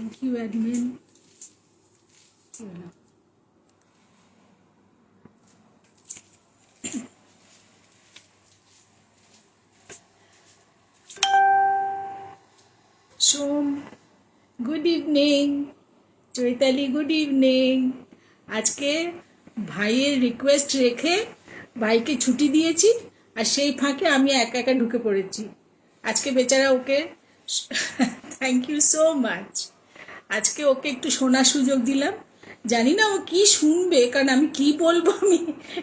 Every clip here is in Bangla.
Thank you admin. Som good evening, Chaitali good evening. আজকে ভাইয়ের রিকোয়েস্ট রেখে ভাইকে ছুটি দিয়েছি, আর সেই ফাঁকে আমি একা একা ঢুকে পড়েছি। আজকে বেচারা ওকে থ্যাংক ইউ সো মাচ। আজকে ওকে একটু শোনার সুযোগ দিলাম। জানি না ও কি শুনবে, কারণ আমি কি বলবো আমি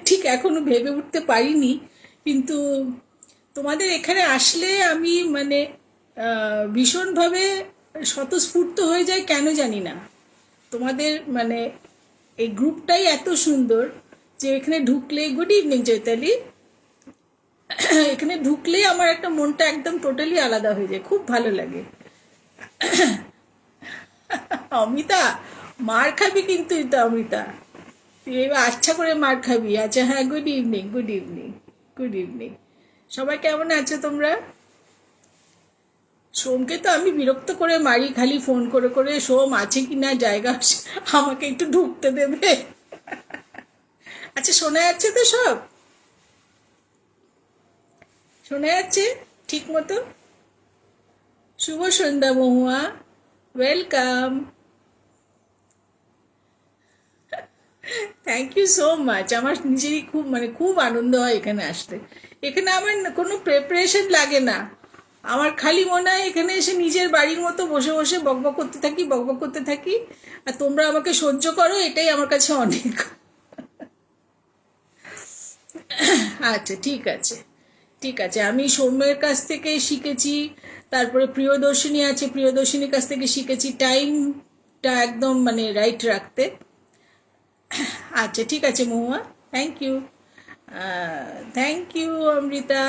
ঠিক এখনো ভেবে উঠতে পারিনি। কিন্তু তোমাদের এখানে আসলে আমি মানে ভীষণভাবে স্বতঃস্ফূর্ত হয়ে যায়, কেন জানি না। তোমাদের মানে এই গ্রুপটাই এত সুন্দর যে এখানে ঢুকলে, গুড ইভিনিং চৈতালি, এখানে ঢুকলেই আমার একটা মনটা একদম টোটালি আলাদা হয়ে যায়, খুব ভালো লাগে। অমিতা, মার খাবি কিন্তু এটা অমিতা, তুই এবার আচ্ছা করে মার খাবি। আচ্ছা হ্যাঁ, good evening good evening good evening. সবাই কেমন আছো তোমরা? সোমকে তো আমি বিরক্ত করে মারি খালি ফোন করে করে, সোম আছে কি না জায়গা, আমাকে একটু ঢুকতে দেবে। আচ্ছা শোনা যাচ্ছে তো সব? শোনা যাচ্ছে ঠিক মতো? শুভ সন্ধ্যা Mahua, welcome. Thank you so much. আমার নিজেরই খুব মানে খুব আনন্দ হয় এখানে আসতে। এখানে আমার কোনো প্রিপারেশন লাগে না, আমার খালি মনে হয় এখানে এসে নিজের বাড়ির মতো বসে বসে বকবক করতে থাকি, বকবক করতে থাকি, আর তোমরা আমাকে সহ্য করো, এটাই আমার কাছে অনেক। আচ্ছা ঠিক আছে, ঠিক আছে। আমি সৌম্যের কাছ থেকে শিখেছি, তারপরে প্রিয়দর্শিনী আছে, প্রিয়দর্শিনীর কাছ থেকে শিখেছি টাইমটা একদম মানে রাইট রাখতে। আচ্ছা ঠিক আছে Mahua, thank you. Thank you Amrita.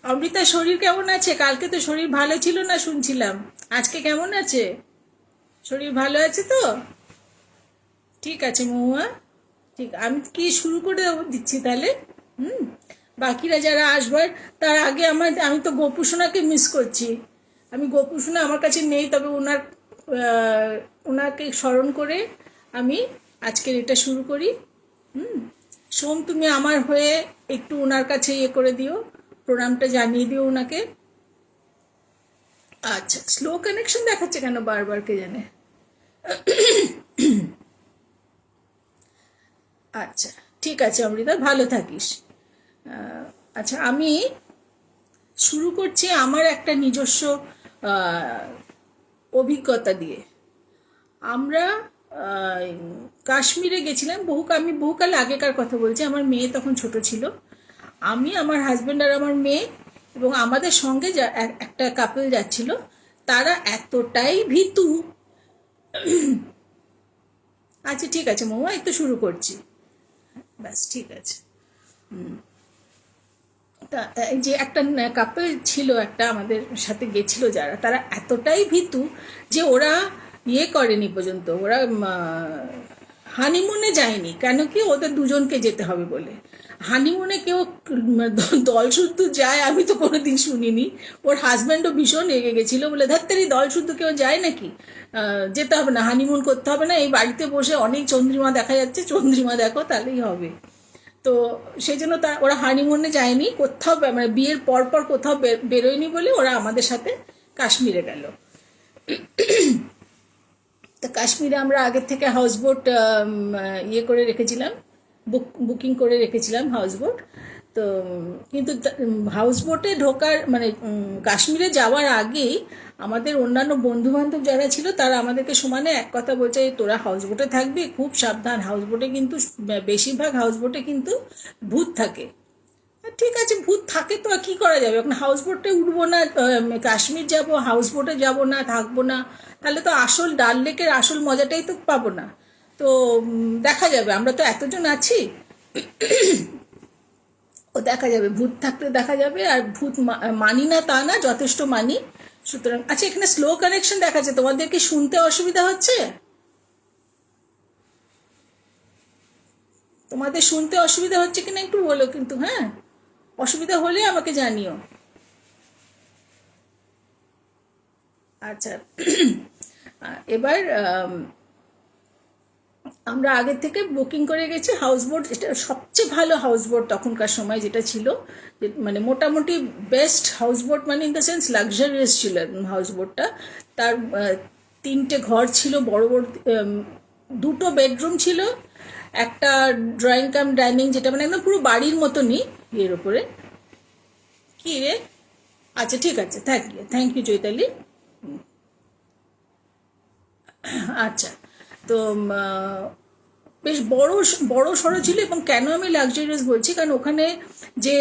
অমৃতার শরীর কেমন আছে? কালকে তো শরীর ভালো ছিল না শুনছিলাম, আজকে কেমন আছে? শরীর ভালো আছে তো? ঠিক আছে মহুয়া, ঠিক। আমি কি শুরু করে দিচ্ছি তাহলে? হুম। বাকিরা যারা আসবার তার আগে আমি তো গোপুসোনাকে মিস করছি। আমি গোপুসোনা আমার কাছে নেই, তবে ওনাকে স্মরণ করে আমি আজকের এটা শুরু করি। হুম। সোম তুমি আমার হয়ে একটু ওনার কাছে ইয়ে করে দিও, প্রণামটা জানিয়ে দিও ওনাকে। আচ্ছা, স্লো কানেকশন দেখাচ্ছে কেন বারবার, কে জানে। আচ্ছা ঠিক আছে অমৃতা, ভালো থাকিস। আচ্ছা আমি শুরু করছি আমার একটা নিজস্ব আহ, অভিজ্ঞতা দিয়ে। আমরা আহ, কাশ্মীরে গেছিলাম আমি বহুকাল আগেকার কথা বলছি, আমার মেয়ে তখন ছোট ছিল। আমি, আমার হাজব্যান্ড আর আমার মেয়ে, এবং আমাদের সঙ্গে একটা কাপল যাচ্ছিল। তারা এতটাই ভীতু। আচ্ছা ঠিক আছে মহুয়া, একটু শুরু করছি, ব্যাস ঠিক আছে। তা এই যে একটা কাপল ছিল, একটা আমাদের সাথে গেছিল যারা, তারা এতটাই ভীতু যে ওরা ইয়ে করেনি পর্যন্ত, ওরা হানিমুনে যায়নি, কেন কি ওদের দুজনকে যেতে হবে বলে। হানিমুনে কেউ দল শুদ্ধ যায় আমি তো কোনোদিন শুনিনি। ওর হাজব্যান্ডও ভীষণ রেগে গেছিলো, বলে ধাত্তারি দল শুদ্ধ কেউ যায় নাকি, যেতে হবে না, হানিমুন করতে হবে না, এই বাড়িতে বসে অনেক চন্দ্রিমা দেখা যাচ্ছে, চন্দ্রিমা দেখো তাহলেই হবে। তো সেই জন্য ওরা হানিমুনে যায়নি কোথাও, মানে বিয়ের পর পর কোথাও বেরোয়নি বলে ওরা আমাদের সাথে কাশ্মীরে গেল। তো কাশ্মীরে আমরা আগের থেকে হাউসবোট ইয়ে করে রেখেছিলাম, বুকিং করে রেখেছিলাম হাউসবোট। তো কিন্তু হাউসবোটে ঢোকার মানে কাশ্মীরে যাওয়ার আগেই আমাদের অন্যান্য বন্ধু বান্ধব যারা ছিল তারা আমাদেরকে সমানে এক কথা বলছে, তোরা হাউসবোটে থাকবি, খুব সাবধান, হাউসবোটে কিন্তু বেশিরভাগ হাউসবোটে কিন্তু ভূত থাকে। ঠিক আছে, ভূত থাকে তো আর কী করা যাবে, এখন হাউসবোটে উঠবো না, কাশ্মীর যাব, হাউসবোটে যাব না, থাকবো না, তাহলে তো আসল ডাল লেকের আসল মজাটাই তো পাবো না। তো দেখা যাবে, আমরা তো এতজন আছি, ও দেখা যাবে, ভূত থাকলে দেখা যাবে। আর ভূত মানি না তা না, যথেষ্ট মানি। সুতরাং আচ্ছা, এখানে স্লো কানেকশন দেখাচ্ছে, তোমাদের কি শুনতে অসুবিধা হচ্ছে? তোমাদের শুনতে অসুবিধা হচ্ছে কিনা একটু বলো কিন্তু, হ্যাঁ, অসুবিধা হলে আমাকে জানিও। আচ্ছা। এবার আমরা আগে থেকে বুকিং করে গেছি হাউস বোট। এটা সবচেয়ে ভালো হাউস বোট তখনকার সময় যেটা ছিল, মানে মোটামুটি বেস্ট হাউস বোট, মানে ইন দ্য সেন্স লাক্সারিয়াস ছিল একদম হাউস বোটটা। তার 3টে ঘর ছিল, বড় বড় 2টো বেডরুম ছিল, একটা ড্রয়িং কাম ডাইনিং, যেটা মানে একদম পুরো বাড়ির মতনই এর ওপরে। কি রে? আচ্ছা ঠিক আছে, থ্যাংক ইউ চৈতালি। আচ্ছা, তো বেশ বড় সড়ো ছিল। এবং কেন আমি লাক্সারিয়াস বলছি, কারণ ওখানে যে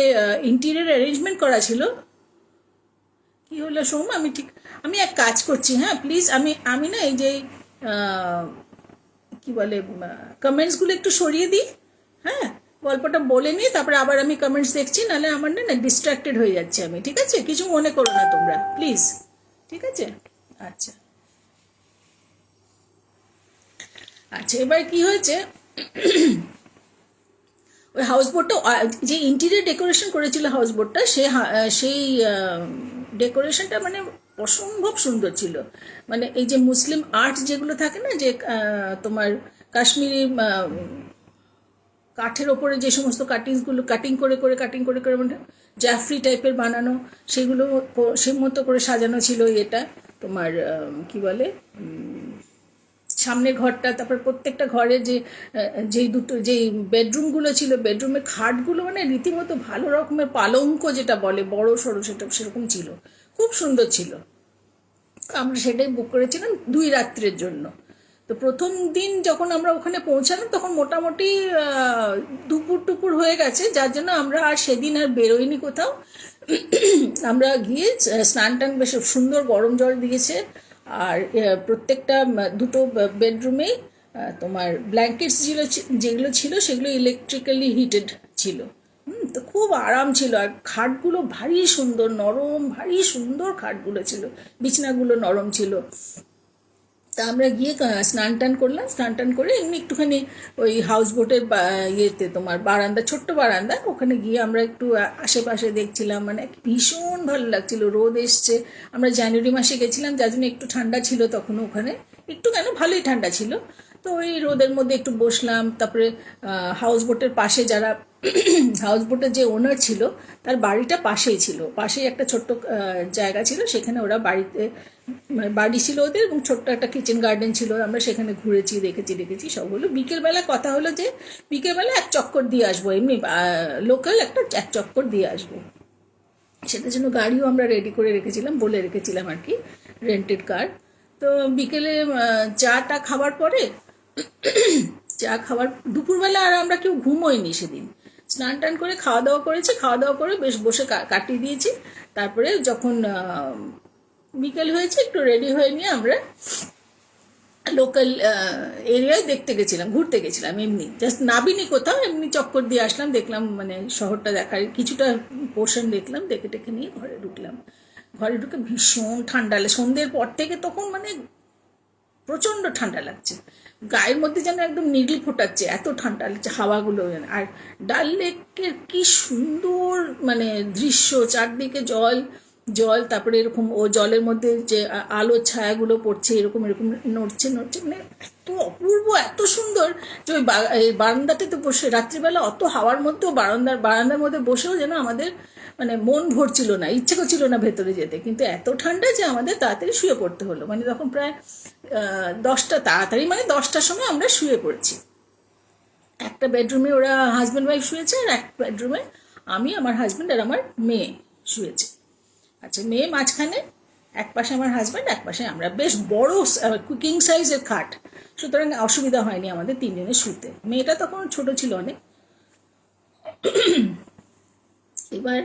ইন্টেরিয়র অ্যারেঞ্জমেন্ট করা ছিল। কি হলো সোম? আমি এক কাজ করছি, হ্যাঁ প্লিজ, আমি না এই যে কি বলে কমেন্টসগুলো একটু সরিয়ে দিই, হ্যাঁ গল্পটা বলে নিই, তারপরে আবার আমি কমেন্টস দেখছি, নাহলে আমার না ডিস্ট্রাক্টেড হয়ে যাচ্ছে আমি। ঠিক আছে, কিছু মনে করো না তোমরা প্লিজ। ঠিক আছে, আচ্ছা আচ্ছা। এবার কি হয়েছে, ওই হাউস বোটটা যে ইন্টেরিয়র ডেকোরেশন করেছিল হাউস বোটটা, সেই ডেকোরেশনটা মানে অসম্ভব সুন্দর ছিল। মানে এই যে মুসলিম আর্ট যেগুলো থাকে না, যে তোমার কাশ্মীরি কাঠের ওপরে যে সমস্ত কাটিংসগুলো কাটিং করে মানে জাফরি টাইপের বানানো, সেগুলো সে মতো করে সাজানো ছিল। এটা তোমার কি বলে, সামনের ঘরটা, তারপর প্রত্যেকটা ঘরে যে যেই বেডরুমগুলো ছিল, বেডরুমের খাটগুলো মানে রীতিমতো ভালো রকমের পালঙ্ক যেটা বলে বড় সড়ো, সেরকম ছিল, খুব সুন্দর ছিল। আমরা সেটাই বুক করেছিলাম 2 রাত্রের জন্য। তো প্রথম দিন যখন আমরা ওখানে পৌঁছালাম, তখন মোটামুটি দুপুর হয়ে গেছে, যার জন্য আমরা আর সেদিন আর বেরোইনি কোথাও। আমরা গিয়ে স্নান টান, বেশ সুন্দর গরম জল দিয়েছে। আর প্রত্যেকটা 2টো বেডরুমেই তোমার ব্ল্যাঙ্কেটস যেগুলো ছিল সেগুলো ইলেকট্রিক্যালি হিটেড ছিল। তো খুব আরাম ছিল। আর খাটগুলো ভারী সুন্দর খাটগুলো ছিল, বিছনাগুলো নরম ছিল। তা আমরা গিয়ে স্নান টান করলাম, স্নান টান করে এমনি একটুখানি ওই হাউস বোটের ইয়েতে তোমার বারান্দা, ছোট্ট বারান্দা, ওখানে গিয়ে আমরা একটু আশেপাশে দেখছিলাম। মানে ভীষণ ভালো লাগছিল, রোদ এসছে। আমরা জানুয়ারি মাসে গেছিলাম, যার জন্য একটু ঠান্ডা ছিল তখন ওখানে, একটু কেন ভালোই ঠান্ডা ছিল। তো ওই রোদের মধ্যে একটু বসলাম। তারপরে হাউস বোটের পাশে যারা হাউস বোটের যে ওনার ছিল, তার বাড়িটা পাশেই ছিল, পাশেই একটা ছোট্ট জায়গা ছিল, সেখানে ওরা মানে বাড়ি ছিল ওদের, এবং ছোট্ট একটা কিচেন গার্ডেন ছিল। আমরা সেখানে ঘুরেছি, দেখেছি সব হলো। বিকেলবেলা কথা হলো যে বিকেলবেলা এক চক্কর দিয়ে আসবো, এমনি লোকাল এক চক্কর দিয়ে আসবো। সেটার জন্য গাড়িও আমরা রেডি করে রেখেছিলাম, বলে রেখেছিলাম আর কি, রেন্টেড কার। তো বিকেলে চাটা খাবার পরে, দুপুরবেলা আর আমরা কেউ ঘুমোইনি সেদিন। স্নান টান করে খাওয়া দাওয়া করেছি, খাওয়া দাওয়া করে বেশ বসে কাটিয়ে দিয়েছি। তারপরে যখন বিকেল হয়েছে, একটু রেডি হয়ে নিয়ে আমরা লোকাল এরিয়ায় ঘুরতে গেছিলাম, এমনি জাস্ট নাবিনি কোথাও, এমনি চক্কর দিয়ে আসলাম, দেখলাম মানে শহরটা দেখার কিছুটা পোর্শন দেখলাম, দেখে টেখে নিয়ে ঘরে ঢুকলাম। ঘরে ঢুকে ভীষণ ঠান্ডা, সন্ধ্যের পর থেকে তখন মানে প্রচণ্ড ঠান্ডা লাগছে, গায়ের মধ্যে যেন একদম নিগল ফোটাচ্ছে, এত ঠান্ডা লাগছে হাওয়াগুলো। আর ডাল লেকের কি সুন্দর মানে দৃশ্য, চারদিকে জল, তারপরে এরকম ও জলের মধ্যে যে আলো ছায়াগুলো পড়ছে, এরকম নড়ছে, মানে এত অপূর্ব, এত সুন্দর যে ওই বারান্দাটাতে বসে রাত্রিবেলা অত হাওয়ার মধ্যেও বারান্দার মধ্যে বসেও যেন আমাদের মানে মন ভরছিল না, ইচ্ছে করছিল না ভেতরে যেতে। কিন্তু এত ঠান্ডা যে আমাদের তাড়াতাড়ি শুয়ে পড়তে হলো। মানে তখন প্রায় 10টা, তাড়াতাড়ি মানে 10টার সময় আমরা শুয়ে পড়েছি। একটা বেডরুমে ওরা হাজব্যান্ড ওয়াইফ শুয়েছে, আর এক বেডরুমে আমি, আমার হাজব্যান্ড আর আমার মেয়ে শুয়েছে। আচ্ছা, মেয়ে মাঝখানে, এক পাশে আমার হাজব্যান্ড, এক পাশে আমরা। বেশ বড় কিং সাইজের খাট, সুতরাং অসুবিধা হয়নি আমাদের 3জনের শুতে। মেয়েটা তখন ছোট ছিল অনেক। এবার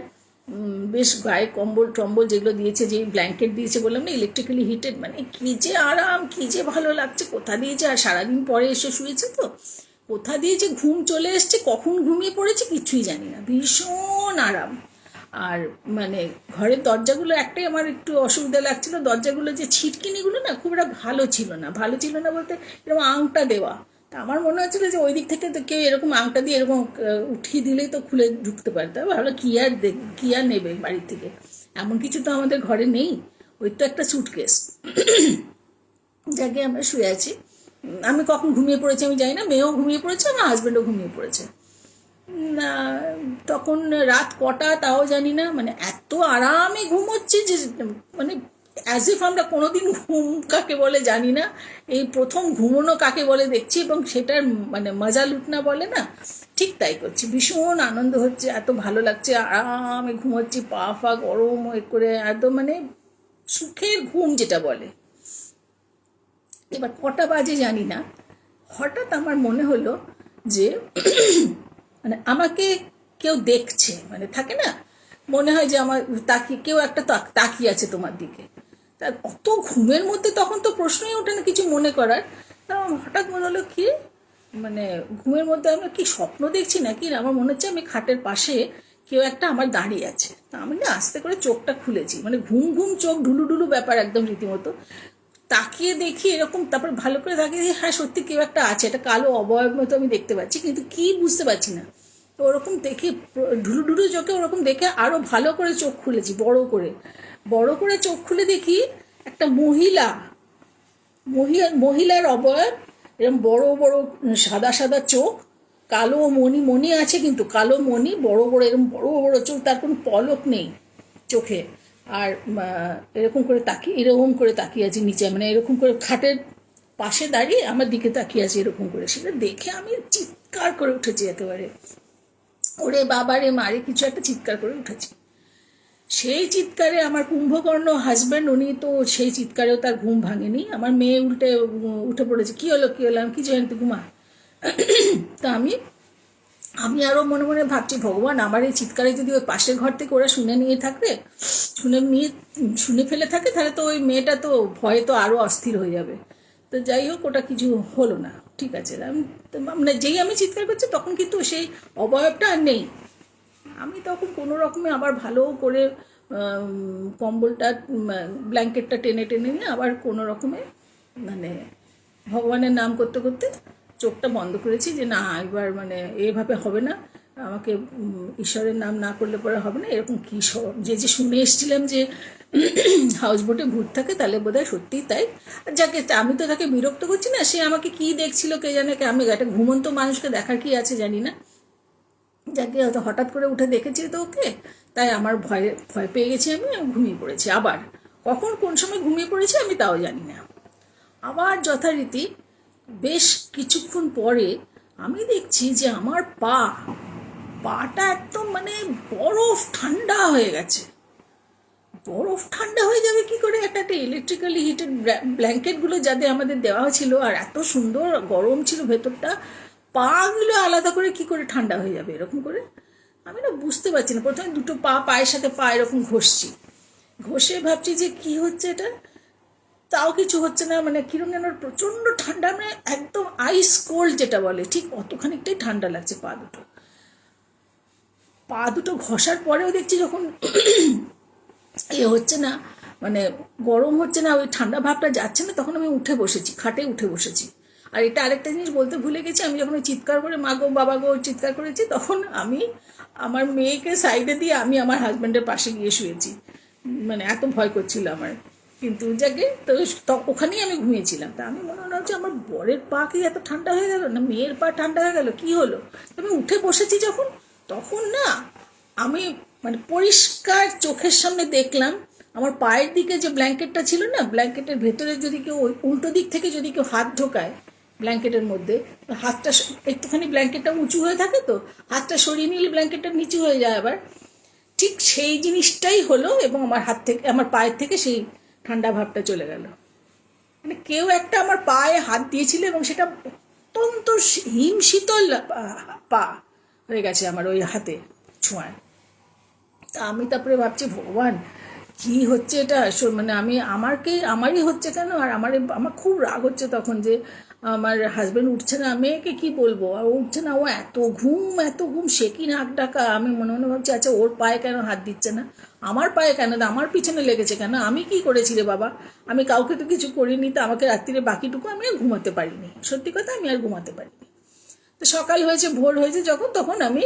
বেশ গায়ে টম্বল যেগুলো দিয়েছে, যে ব্ল্যাঙ্কেট দিয়েছে বললাম না ইলেকট্রিক্যালি হিটেড, মানে কি যে আরাম, কি যে ভালো লাগছে। কোথা দিয়ে যে, আর সারাদিন পরে এসে শুয়েছে তো, কোথা দিয়ে যে ঘুম চলে এসছে, কখন ঘুমিয়ে পড়েছে কিছুই জানি না, ভীষণ আরাম। আর মানে ঘরের দরজাগুলো একটাই আমার একটু অসুবিধা লাগছিল, দরজাগুলো যে ছিটকিনিগুলো না খুব একটা ভালো ছিল না বলতে এরকম আংটা দেওয়া। তা আমার মনে হচ্ছিল যে ওই দিক থেকে তো কেউ এরকম আংটা দিয়ে এরকম উঠিয়ে দিলেই তো খুলে ঢুকতে পারতে। ভালো কি আর নেবে বাড়ির থেকে, এমন কিছু তো আমাদের ঘরে নেই, ওই তো একটা সুটকেস। যাকে আমরা শুয়ে আছি। আমি কখন ঘুমিয়ে পড়েছি আমি জানি না, মেয়েও ঘুমিয়ে পড়েছে, আমার হাজব্যান্ডও ঘুমিয়ে পড়েছে। না, তখন রাত কটা তাও জানি না, মানে এত আরামে ঘুমোচ্ছি যে মানে অ্যাজ ইফ আমরা কোনোদিন ঘুম কাকে বলে জানি না, এই প্রথম ঘুমোনো কাকে বলে দেখছি, এবং সেটার মানে মজা লুটনা বলে না, ঠিক তাই করছি। ভীষণ আনন্দ হচ্ছে, এত ভালো লাগছে, আরামে ঘুমোচ্ছি, পা ফা গরম হয়ে করে, একদম মানে সুখের ঘুম যেটা বলে। এবার কটা বাজে জানি না, হঠাৎ আমার মনে হলো যে মানে আমাকে কেউ দেখছে, মানে থাকে না, মনে হয় যে আমার তাকিয়ে কেউ একটা তাকিয়ে আছে তোমার দিকে। তা অত ঘুমের মধ্যে তখন তো প্রশ্নই ওঠে না কিছু মনে করার। তা আমার হঠাৎ মনে হলো কি, মানে ঘুমের মধ্যে আমি কি স্বপ্ন দেখছি নাকি, আমার মনে হচ্ছে আমি খাটের পাশে কেউ একটা আমার দাঁড়িয়ে আছে। তা আমি না আস্তে করে চোখটা খুলেছি, মানে ঘুম ঘুম চোখ, ঢুলু ঢুলু ব্যাপার একদম রীতিমতো। তাকিয়ে দেখি এরকম, তারপর ভালো করে তাকিয়ে দেখি হ্যাঁ সত্যি কেউ একটা আছে, এটা কালো অবয়ব মতো আমি দেখতে পাচ্ছি, কিন্তু কি বুঝতে পারছি না। তো ওরকম দেখে ঢুলু ঢুলু চোখে ওরকম দেখে আরও ভালো করে চোখ খুলেছি, বড় করে বড় করে চোখ খুলে দেখি একটা মহিলার অবয়ব, এরকম বড় বড় সাদা সাদা চোখ, কালো মণি মণি আছে, কিন্তু কালো মণি, বড় বড় এরকম বড় বড় চোখ, তার কোনো পলক নেই চোখে। আর এরকম করে তাকিয়ে আছে নিচে, মানে এরকম করে খাটের পাশে দাঁড়িয়ে আমার দিকে তাকিয়ে আছে এরকম করে। সেটা দেখে আমি চিৎকার করে উঠেছি একেবারে, ওরে বাবারে মারে কিছু একটা চিৎকার করে উঠেছি। সেই চিৎকারে আমার কুম্ভকর্ণ হাজব্যান্ড, উনি তো সেই চিৎকারেও তার ঘুম ভাঙেনি। আমার মেয়ে উঠে পড়েছে, কি হলো কি হলো, আমি কি জানি, ঘুমা। তা আমি আরও মনে মনে ভাবছি, ভগবান আমার এই চিৎকারে যদি ওই পাশের ঘর থেকে ওরা শুনে ফেলে থাকে, তাহলে তো ওই মেয়েটা তো ভয়ে তো আরও অস্থির হয়ে যাবে। তো যাই হোক, ওটা কিছু হলো না, ঠিক আছে। মানে যেই আমি চিৎকার করছি তখন কিন্তু সেই অবয়বটা আর নেই। আমি তখন কোনো রকমে আবার ভালো করে কম্বলটা, ব্ল্যাঙ্কেটটা টেনে টেনে নিয়ে আবার কোনো রকমে মানে ভগবানের নাম করতে করতে চোখটা বন্ধ করেছি, যে না এবার মানে এভাবে হবে না, আমাকে ঈশ্বরের নাম না করলে পরে হবে না। এরকম কী যে শুনে এসেছিলাম যে হাউস বোটে ভূত থাকে, তাহলে বোধহয় সত্যিই তাই। যাকে আমি তো তাকে বিরক্ত করছি না, সে আমাকে কি দেখছিল কে জানে, আমি একটা ঘুমন্ত মানুষকে দেখার কি আছে জানি না, যাকে হয়তো হঠাৎ করে উঠে দেখেছি তো ওকে, তাই আমার ভয় পেয়ে গেছি, আমি ঘুমিয়ে পড়েছি। আবার কখন কোন সময় ঘুমিয়ে পড়েছি আমি তাও জানি না। আবার যথারীতি বেশ কিছুক্ষণ পরে আমি দেখছি যে আমার পাটা একদম মানে বরফ ঠান্ডা হয়ে গেছে। বরফ ঠান্ডা হয়ে যাবে কি করে, একটা ইলেকট্রিক্যালি হিটেড ব্ল্যাঙ্কেটগুলো যাদের আমাদের দেওয়া হয়েছিল, আর এত সুন্দর গরম ছিল ভেতরটা, পাগুলো আলাদা করে কি করে ঠান্ডা হয়ে যাবে এরকম করে, আমি না বুঝতে পারছি না। প্রথমে দুটো পায়ের সাথে পা এরকম ঘষে ভাবছি যে কি হচ্ছে এটা, তাও কিছু হচ্ছে না, মানে কিরম যেন প্রচণ্ড ঠান্ডা, মানে একদম আইস কোল্ড যেটা বলে, ঠিক অতখানিকটাই ঠান্ডা লাগছে পা দুটো ঘষার পরেও দেখছি যখন হচ্ছে না, মানে গরম হচ্ছে না, ওই ঠান্ডা ভাবটা যাচ্ছে না, তখন আমি খাটে উঠে বসেছি। আর এটা আরেকটা জিনিস বলতে ভুলে গেছি, আমি যখন চিৎকার করে মা গো বাবা গো চিৎকার করেছি, তখন আমি আমার মেয়েকে সাইডে দিয়ে আমি আমার হাজব্যান্ডের পাশে গিয়ে শুয়েছি, মানে এত ভয় করছিল আমার। কিন্তু যাকে তো ওখানেই আমি ঘুমিয়েছিলাম। তা আমি মনে হচ্ছে আমার বরের পা কি এত ঠান্ডা হয়ে গেল, না মেয়ের পা ঠান্ডা হয়ে গেল, কি হলো। আমি উঠে বসেছি যখন, তখন না আমি মানে পরিষ্কার চোখের সামনে দেখলাম আমার পায়ের দিকে যে ব্ল্যাঙ্কেটটা ছিল না, ব্ল্যাঙ্কেটের ভেতরে যদি কেউ ওই উল্টো দিক থেকে যদি কেউ হাত ঢোকায় ব্ল্যাঙ্কেটের মধ্যে, হাতটা একটুখানি ব্ল্যাঙ্কেটটা উঁচু হয়ে থাকে, তো হাতটা সরিয়ে নিলে ব্ল্যাঙ্কেটটা নিচু হয়ে যায় আবার, ঠিক সেই জিনিসটাই হলো, এবং আমার পায়ের থেকে সেই ঠান্ডা ভাবটা চলে গেল। মানে কেউ একটা আমার পায়ে হাত দিয়েছিল, এবং সেটা অত্যন্ত হিমশীতল পা হয়ে গেছে আমার ওই হাতে ছোঁয়ায়। তা আমি তারপরে ভাবছি, ভগবান কি হচ্ছে এটা, মানে আমারই হচ্ছে কেন। আর আমার খুব রাগ হচ্ছে তখন, যে আমার হাজব্যান্ড উঠছে না, মেয়েকে কি বলবো, আর উঠছে না, ও এত ঘুম, সে কি নাক ডাকা। আমি মনে মনে ভাবছি, আচ্ছা ওর পায়ে কেন হাত দিচ্ছে না, আমার পায়ে কেন, আমার পিছনে লেগেছে কেন, আমি কি করেছি রে বাবা, আমি কাউকে তো কিছু করিনি। তো আমাকে রাত্রিরে বাকিটুকু আমি আর ঘুমাতে পারিনি, সত্যি কথা আমি আর ঘুমাতে পারিনি। তো সকাল হয়েছে, ভোর হয়েছে যখন, তখন আমি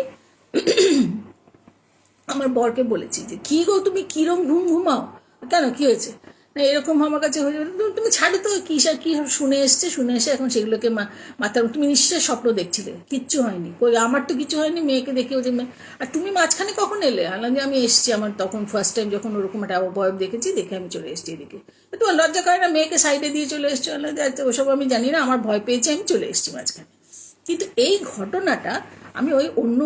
আমার বরকে বলেছি যে কি গো তুমি কিরম ঘুমাও, কেন কি হয়েছে, না এরকম আমার কাছে হয়ে যাবে। তুমি ছাড়ো তো, কী শুনে এসে এখন সেগুলোকে মাথার তুমি নিশ্চয়ই স্বপ্ন দেখছিলে, কিচ্ছু হয়নি। কই আমার তো কিছু হয়নি, মেয়েকে দেখে ওই যে আর তুমি মাঝখানে কখন এলে? আলাম যে আমি এসেছি, আমার তখন ফার্স্ট টাইম যখন ওরকম একটা অবয়ব দেখেছি, দেখে আমি চলে এসেছি এদিকে। তোমার লজ্জা করে না? মেয়েকে সাইডে দিয়ে চলে এসছো। আলাম যে আচ্ছা ওসব আমি জানি না, আমার ভয় পেয়েছে, আমি চলে এসেছি মাঝখানে। কিন্তু এই ঘটনাটা আমি ওই অন্য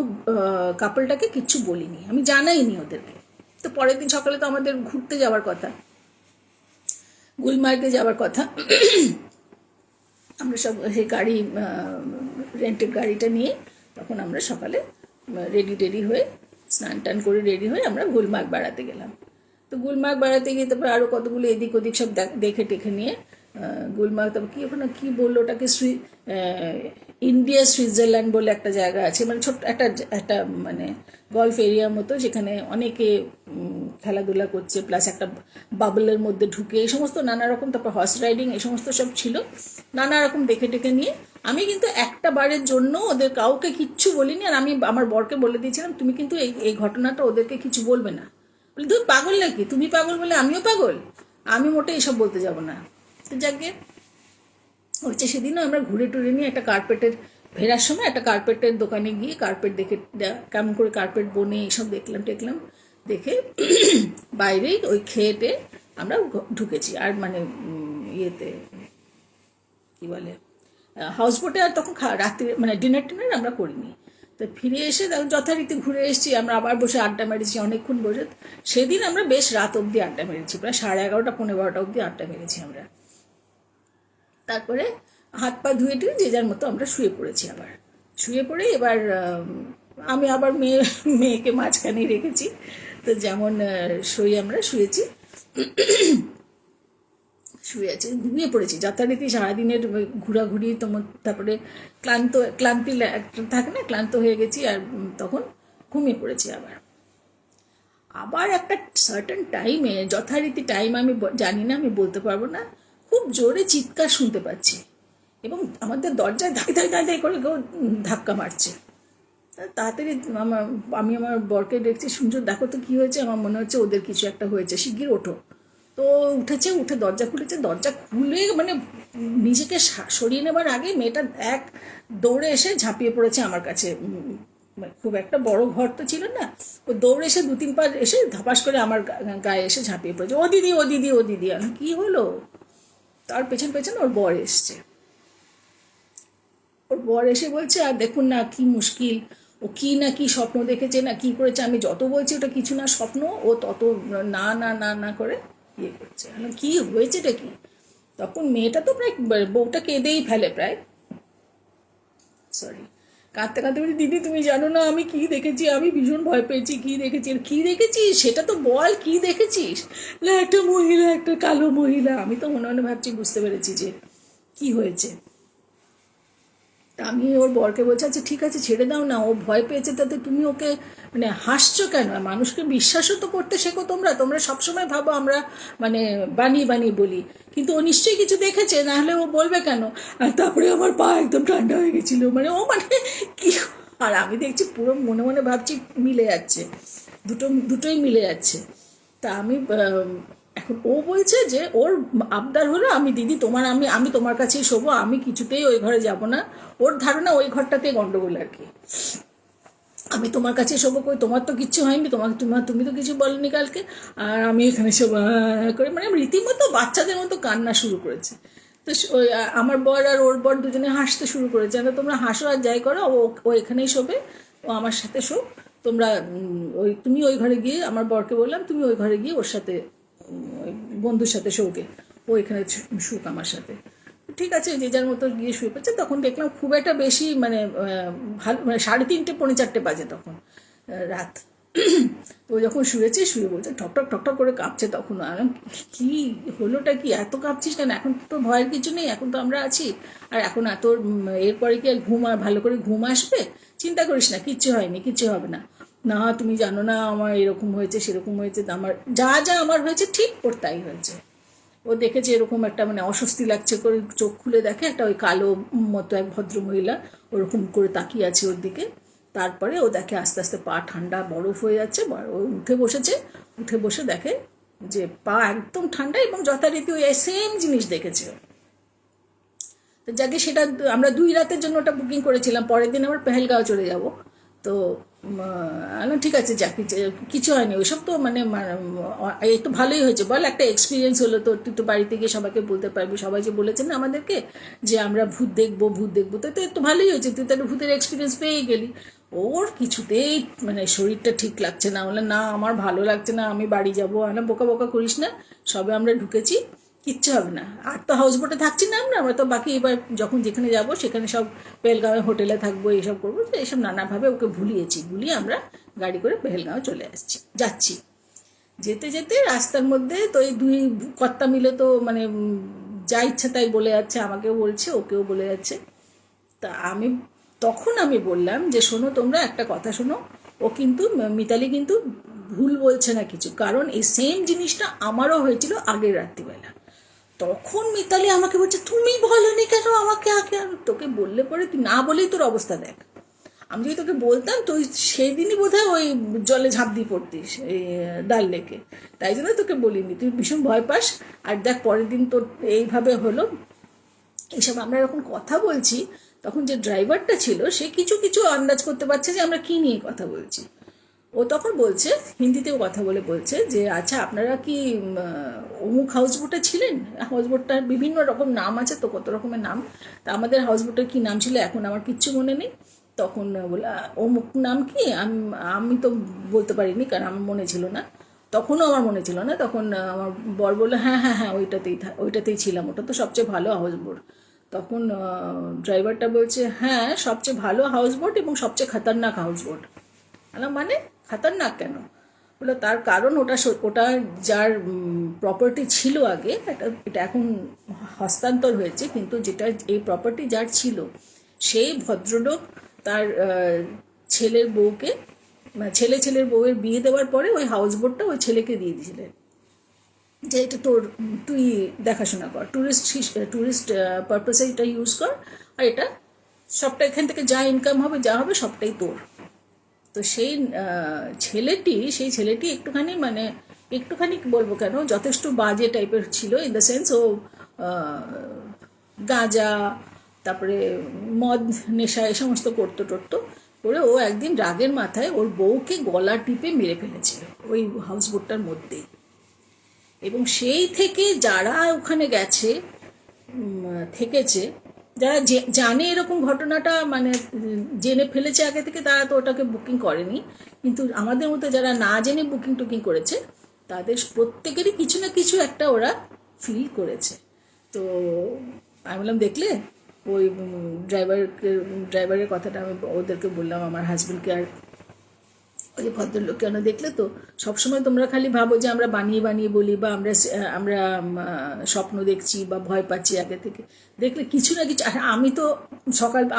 কাপলটাকে কিচ্ছু বলিনি, আমি জানাইনি ওদেরকে। তো পরের দিন সকালে তো আমাদের ঘুরতে যাওয়ার কথা, গুলমার্গে যাওয়ার কথা। আমরা সব সেই গাড়ি, রেন্টেড গাড়িটা নিয়ে তখন আমরা সকালে রেডি হয়ে স্নান টান করে রেডি হয়ে আমরা গুলমার্গ বেড়াতে গেলাম। তো গুলমার্গ বেড়াতে গিয়ে তারপরে আরও কতগুলো এদিক ওদিক সব দেখে টেখে নিয়ে গুলমার্গ, তারপর কী ওখানে কী বললো ওটাকে, ইন্ডিয়া সুইজারল্যান্ড বলে একটা জায়গা আছে, মানে ছোট্ট একটা একটা মানে গলফ এরিয়ার মতো, যেখানে অনেকে খেলাধুলা করছে, প্লাস একটা বাবলের মধ্যে ঢুকে এই সমস্ত নানা রকম, তারপর হর্স রাইডিং এই সমস্ত সব ছিল, নানা রকম দেখে টেকে নিয়ে। আমি কিন্তু একটা বারের জন্য ওদের কাউকে কিচ্ছু বলিনি, আর আমি আমার বরকে বলে দিয়েছিলাম তুমি কিন্তু এই ঘটনাটা ওদেরকে কিছু বলবে না। বলে তুই পাগল নাকি? তুমি পাগল বলে আমিও পাগল? আমি মোটে এইসব বলতে যাব না। তো যাকে হচ্ছে সেদিনও আমরা ঘুরে টুরে নিয়ে একটা কার্পেটের ফেরার সময় একটা কার্পেটের দোকানে গিয়ে কার্পেট দেখে, কেমন করে কার্পেট বনে এইসব দেখলাম দেখে বাইরেই ওই খেয়েটে আমরা ঢুকেছি। আর মানে ইয়েতে কী বলে হাউস বোটে আর তখন রাত্রি মানে ডিনার আমরা করিনি। তো ফিরে এসে যথারীতি ঘুরে এসেছি, আমরা আবার বসে আড্ডা মেরেছি অনেকক্ষণ বসে। সেদিন আমরা বেশ রাত অবধি আড্ডা মেরেছি, প্রায় 11:30 12:30 অবধি আড্ডা মেরেছি আমরা। তারপরে হাত পা ধুয়ে টুয়ে যে যার মতো আমরা শুয়ে পড়েছি। আবার শুয়ে পড়ে এবার আমি আবার মেয়েকে মাঝখানেই রেখেছি। তো যেমন আমরা শুয়েছি, শুয়ে আছি, ঘুমিয়ে পড়েছি যথারীতি। সারাদিনের ঘোরাঘুরি তারপরে ক্লান্তি থাকে না, ক্লান্ত হয়ে গেছি, আর তখন ঘুমিয়ে পড়েছি। আবার একটা সার্টেন টাইমে, যথারীতি টাইম আমি জানি না, আমি বলতে পারবো না, খুব জোরে চিৎকার শুনতে পাচ্ছি এবং আমাদের দরজায় ধাই করে কেউ ধাক্কা মারছে। তাড়াতাড়ি আমি আমার বরকে দেখছি, শুনছো দেখো তো কী হয়েছে, আমার মনে হচ্ছে ওদের কিছু একটা হয়েছে, শিগগির ওঠো। তো উঠে দরজা খুলেছে, দরজা খুলে মানে নিজেকে সরিয়ে নেবার আগে মেয়েটা এক দৌড়ে এসে ঝাঁপিয়ে পড়েছে আমার কাছে। খুব একটা বড় ঘর তো ছিল না, ও দৌড়ে এসে 2-3 পা এসে ধাপাস করে আমার গায়ে এসে ঝাঁপিয়ে পড়েছে, ও দিদি। আমি কী হলো? তার পেছন ওর বর এসছে। ওর বর এসে বলছে আর দেখুন না কি মুশকিল, ও কি না কি স্বপ্ন দেখেছে না কি করেছে, আমি যত বলছি ওটা কিছু না স্বপ্ন, ও তত না করে ইয়ে করছে। কি হয়েছে এটা কি? তখন মেয়েটা তো প্রায় বউটা কেঁদেই ফেলে প্রায়, কাঁদতে বলি দিদি তুমি জানো না আমি কি দেখেছি, আমি ভীষণ ভয় পেয়েছি। কি দেখেছিস সেটা তো বল, কি দেখেছিস? না একটা মহিলা, একটা কালো মহিলা। আমি তো মনে ভাবছি বুঝতে পেরেছি যে কি হয়েছে। আমি ওর বরকে বলছি আচ্ছা ঠিক আছে ছেড়ে দাও না, ও ভয় পেয়েছে, তাতে তুমি ওকে মানে হাসছো কেন? মানুষকে বিশ্বাসও তো করতে শেখো তোমরা সবসময় ভাবো আমরা মানে বানিয়ে বলি, কিন্তু ও নিশ্চয়ই কিছু দেখেছে, না হলে ও বলবে কেন? আর তারপরে আমার পা একদম ঠান্ডা হয়ে গেছিল, মানে ও মানে কি। আর আমি দেখছি পুরো মনে ভাবছি মিলে যাচ্ছে, দুটোই মিলে যাচ্ছে। তা আমি এখন ও বলছে যে ওর আবদার হলো আমি দিদি আমি তোমার কাছেই শোবো, আমি কিছুতেই ওই ঘরে যাব না। ওর ধারণা ওই ঘরটাতে গন্ডগোল আর কি, আমি তোমার কাছে শোবো, কই তোমার তো কিচ্ছু হয়নি, তুমি তো কিছু বলনি কালকে, আর আমি এখানে শোবো করে, মানে রীতিমতো বাচ্চাদের মতো কান্না শুরু করেছে। তো ওই আমার বর আর ওর বর দুজনে হাসতে শুরু করেছে, তোমরা হাসো আর যাই করো, ও এখানেই শোবে, ও আমার সাথে শো, তোমরা তুমি ওই ঘরে গিয়ে, আমার বরকে বললাম তুমি ওই ঘরে গিয়ে ওর সাথে ওই বন্ধুর সাথে শোকে, ও এখানে শুক আমার সাথে। ঠিক আছে যে যার মতো গিয়ে শুয়ে পড়ছে। তখন দেখলাম খুব একটা বেশি মানে ভালো, মানে 3:30 পৌনে 4 বাজে তখন রাত। তো যখন শুয়ে বলছে ঠক করে কাঁপছে, তখন কি হলোটা কি, এত কাঁপছিস কেন? এখন তো ভয়ের কিছু নেই, এখন তো আমরা আছি, আর এখন এত এরপরে কি ভালো করে ঘুম আসবে? চিন্তা করিস না, কিচ্ছু হয়নি, কিচ্ছু হবে না। না তুমি জানো না আমার এরকম হয়েছে সেরকম হয়েছে, আমার যা আমার হয়েছে ঠিক ওর তাই হয়েছে। ও দেখেছে এরকম একটা মানে অস্বস্তি লাগছে করে চোখ খুলে দেখে একটা ওই কালো মতো এক ভদ্রমহিলা ওরকম করে তাকিয়ে আছে ওর দিকে। তারপরে ও দেখে আস্তে আস্তে পা ঠান্ডা বরফ হয়ে যাচ্ছে, ও উঠে বসে দেখে যে পা একদম ঠান্ডা এবং যথারীতি ওই সেম জিনিস দেখেছে ও। তো যাকে সেটা আমরা 2 রাতের জন্য ওটা বুকিং করেছিলাম, পরের দিন আবার পেহেলগাঁও চলে যাব। তো ঠিক আছে, যা কিছু হয়নি ওইসব, তো মানে এই তো ভালোই হয়েছে বল, একটা এক্সপিরিয়েন্স হলো। তো তুই তো বাড়িতে গিয়ে সবাইকে বলতে পারবি, সবাই যে বলেছেন না আমাদেরকে যে আমরা ভূত দেখবো ভূত দেখবো, তো একটু ভালোই হয়েছে, তুই তাহলে ভূতের এক্সপিরিয়েন্স পেয়েই গেলি। ওর কিছুতেই মানে শরীরটা ঠিক লাগছে না, বলে না আমার ভালো লাগছে না, আমি বাড়ি যাবো। বোকা বোকা করিস না, সবে আমরা ঢুকেছি, কিচ্ছু হবে না। আর তো হাউস বোটে থাকছি না আমরা তো বাকি এবার যখন যেখানে যাব সেখানে সব পেহেলগাঁওয়ে হোটেলে থাকবো, এইসব করবো। তো এইসব নানাভাবে ওকে ভুলিয়ে আমরা গাড়ি করে পেহেলগাঁও চলে যাচ্ছি। যেতে যেতে রাস্তার মধ্যে তো এই দুই কর্তা মিলে তো মানে যা ইচ্ছা তাই বলে যাচ্ছে, আমাকেও বলছে ওকেও বলে যাচ্ছে। তা তখন আমি বললাম যে শোনো তোমরা, একটা কথা শোনো, ও কিন্তু মিতালি কিন্তু ভুল বলছে না কিছু, কারণ এই সেম জিনিসটা আমারও হয়েছিল আগের রাত্রিবেলা। তখন মিতালি আমাকে বলছে তুমি বলনি কেন আমাকে আগে, তোকে বললে পরে তুই না বলেই তোর অবস্থা দেখ। আমি যদি তোকে বলতাম তুই সেই দিনই বোধহয় ওই জলে ঝাঁপ দিয়ে পড়তিস এই ডাল লেকে, তাই জন্য তোকে বলিনি, তুই ভীষণ ভয় পাস। আর দেখ পরের দিন তোর এইভাবে হলো। এইসব আমরা যখন কথা বলছি তখন যে ড্রাইভারটা ছিল সে কিছু কিছু আন্দাজ করতে পারছে যে আমরা কী নিয়ে কথা বলছি। ও তখন বলছে, হিন্দিতেও কথা বলছে যে আচ্ছা আপনারা কি অমুক হাউসবোটে ছিলেন? হাউসবোটটার বিভিন্ন রকম নাম আছে তো, কত রকমের নাম। তা আমাদের হাউসবোটের কি নাম ছিল এখন আমার কিচ্ছু মনে নেই। তখন বলে অমুক নাম কি, আমি তো বলতে পারিনি কারণ আমার মনে ছিল না, তখনও আমার মনে ছিল না। তখন আমার বর বললো হ্যাঁ হ্যাঁ হ্যাঁ ওইটাতেই ছিলাম, ওটা তো সবচেয়ে ভালো হাউসবোট। তখন ড্রাইভারটা বলছে হ্যাঁ সবচেয়ে ভালো হাউসবোট এবং সবচেয়ে খতরনাক হাউসবোট। মানে খতরনাক কেন? বলে তার কারণ ওটা যার প্রপার্টি ছিল আগে, এটা এখন হস্তান্তর হয়েছে, কিন্তু যেটা এই প্রপার্টি যার ছিল সেই ভদ্রলোক তার ছেলের বউকে ছেলের বউয়ের বিয়ে দেওয়ার পরে ওই হাউসবোটটা ওই ছেলেকে দিয়ে দিয়েছিলেন যে এটা তোর, তুই দেখাশোনা কর, ট্যুরিস্ট পারপাসে এটা ইউজ কর, আর এটা সবটা এখান থেকে যা ইনকাম হবে যা হবে সবটাই তোর। তো সেই ছেলেটি একটুখানি বলবো কেন, যথেষ্ট বাজে টাইপের ছিল, ইন দ্য সেন্স ও গাঁজা তারপরে মদ নেশা এ সমস্ত করতো করে ও একদিন রাগের মাথায় ওর বউকে গলা টিপে মেরে ফেলেছিল ওই হাউসবোটটার মধ্যেই। এবং সেই থেকে যারা ওখানে গেছে থেকেছে, যারা জানে এরকম ঘটনাটা মানে জেনে ফেলেছে আগে থেকে, তারা তো ওটাকে বুকিং করেনি। কিন্তু আমাদের মতো যারা না জেনে বুকিং করেছে তাদের প্রত্যেকেরই কিছু না কিছু একটা ওরা ফিল করেছে। তো আমি বললাম দেখলে ওই ড্রাইভারের কথাটা আমি ওদেরকে বললাম, আমার হাজব্যান্ডকে আর ওই ভদ্রলোক কেন, দেখলে তো সবসময় তোমরা খালি ভাবো যে আমরা বানিয়ে বলি বা আমরা স্বপ্ন দেখছি বা ভয় পাচ্ছি আগে থেকে, দেখলে কিছু না কিছু। আমি তো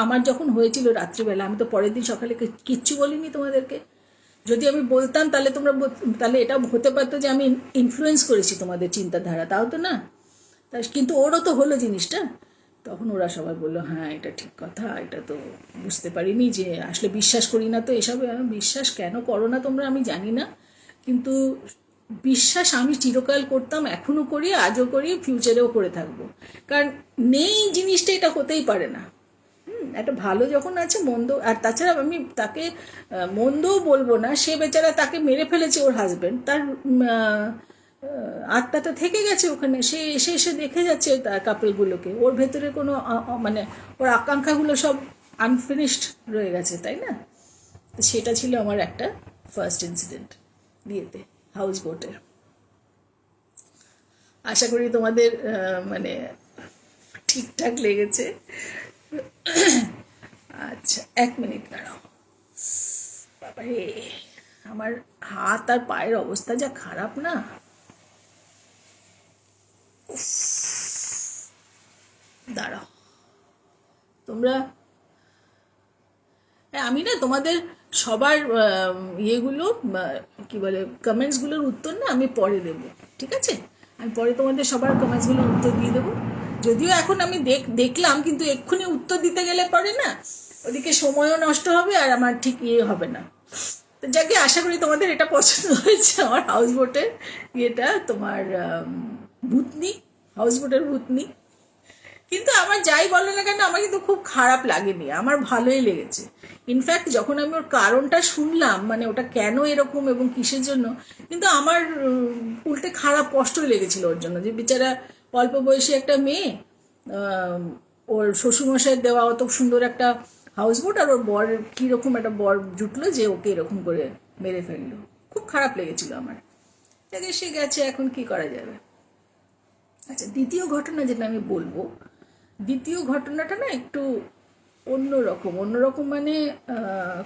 আমার যখন হয়েছিল রাত্রিবেলা, আমি তো পরের দিন সকালে কিচ্ছু বলিনি তোমাদেরকে। যদি আমি বলতাম তাহলে এটা হতে পারতো যে আমি ইনফ্লুয়েন্স করেছি তোমাদের চিন্তাধারা, তাও তো না। কিন্তু ওরও তো হলো জিনিসটা। তখন ওরা সবাই বললো হ্যাঁ এটা ঠিক কথা, এটা তো বুঝতে পারিনি, যে আসলে বিশ্বাস করি না তো এসব। বিশ্বাস কেন করো না তোমরা আমি জানি না, কিন্তু বিশ্বাস আমি চিরকাল করতাম, এখনও করি, আজও করি, ফিউচারেও করে থাকবো। কারণ নেই জিনিসটা, এটা হতেই পারে না। একটা ভালো যখন আছে মন্দ, আর তাছাড়া আমি তাকে মন্দও বলবো না, সে বেচারা তাকে মেরে ফেলেছে ওর হাজব্যান্ড, তার আত্মাটা থেকে গেছে ওখানে, সে এসে দেখে যাচ্ছে তার কাপলগুলোকে, ওর ভেতরে কোনো মানে ওর আকাঙ্ক্ষাগুলো সব আনফিনিশড রয়ে গেছে, তাই না? সেটা ছিল আমার একটা ফার্স্ট ইনসিডেন্ট বিয়েতে হাউস বোটের। আশা করি তোমাদের মানে ঠিকঠাক লেগেছে। আচ্ছা 1 মিনিট দাঁড়াও, বাবারে আমার হাত আর পায়ের অবস্থা যা খারাপ না, দাঁড়াও তোমরা। আমি না তোমাদের সবার ইয়েগুলো কি বলে কমেন্টসগুলোর উত্তর না আমি পরে দেবো, ঠিক আছে? আমি পরে তোমাদের সবার কমেন্টসগুলোর উত্তর দিয়ে দেবো। যদিও এখন আমি দেখলাম, কিন্তু এক্ষুনি উত্তর দিতে গেলে পরে না ওদিকে সময়ও নষ্ট হবে আর আমার ঠিক ইয়ে হবে না, তো যাকে আশা করি তোমাদের এটা পছন্দ হয়েছে আমার হাউস বোটের ইয়েটা, তোমার ভূতনি, হাউস বোটের ভূতনি। কিন্তু আমার যাই বলো না কেন, আমার কিন্তু খুব খারাপ লাগেনি, আমার ভালোই লেগেছে। ইনফ্যাক্ট যখন আমি ওর কারণটা শুনলাম, মানে ওটা কেন এরকম এবং কিসের জন্য, কিন্তু আমার উল্টে খারাপ কষ্টই লেগেছিল ওর জন্য, যে বেচারা অল্প বয়সী একটা মেয়ে, ওর শ্বশুরমশাইয়ের দেওয়া অত সুন্দর একটা হাউস বোট, আর ওর বর কীরকম একটা বর জুটলো যে ওকে এরকম করে মেরে ফেললো। খুব খারাপ লেগেছিল আমার। তাকে সে গেছে, এখন কি করা যাবে। আচ্ছা, দ্বিতীয় ঘটনা যেটা আমি বলবো, দ্বিতীয় ঘটনাটা না একটু অন্যরকম। অন্যরকম মানে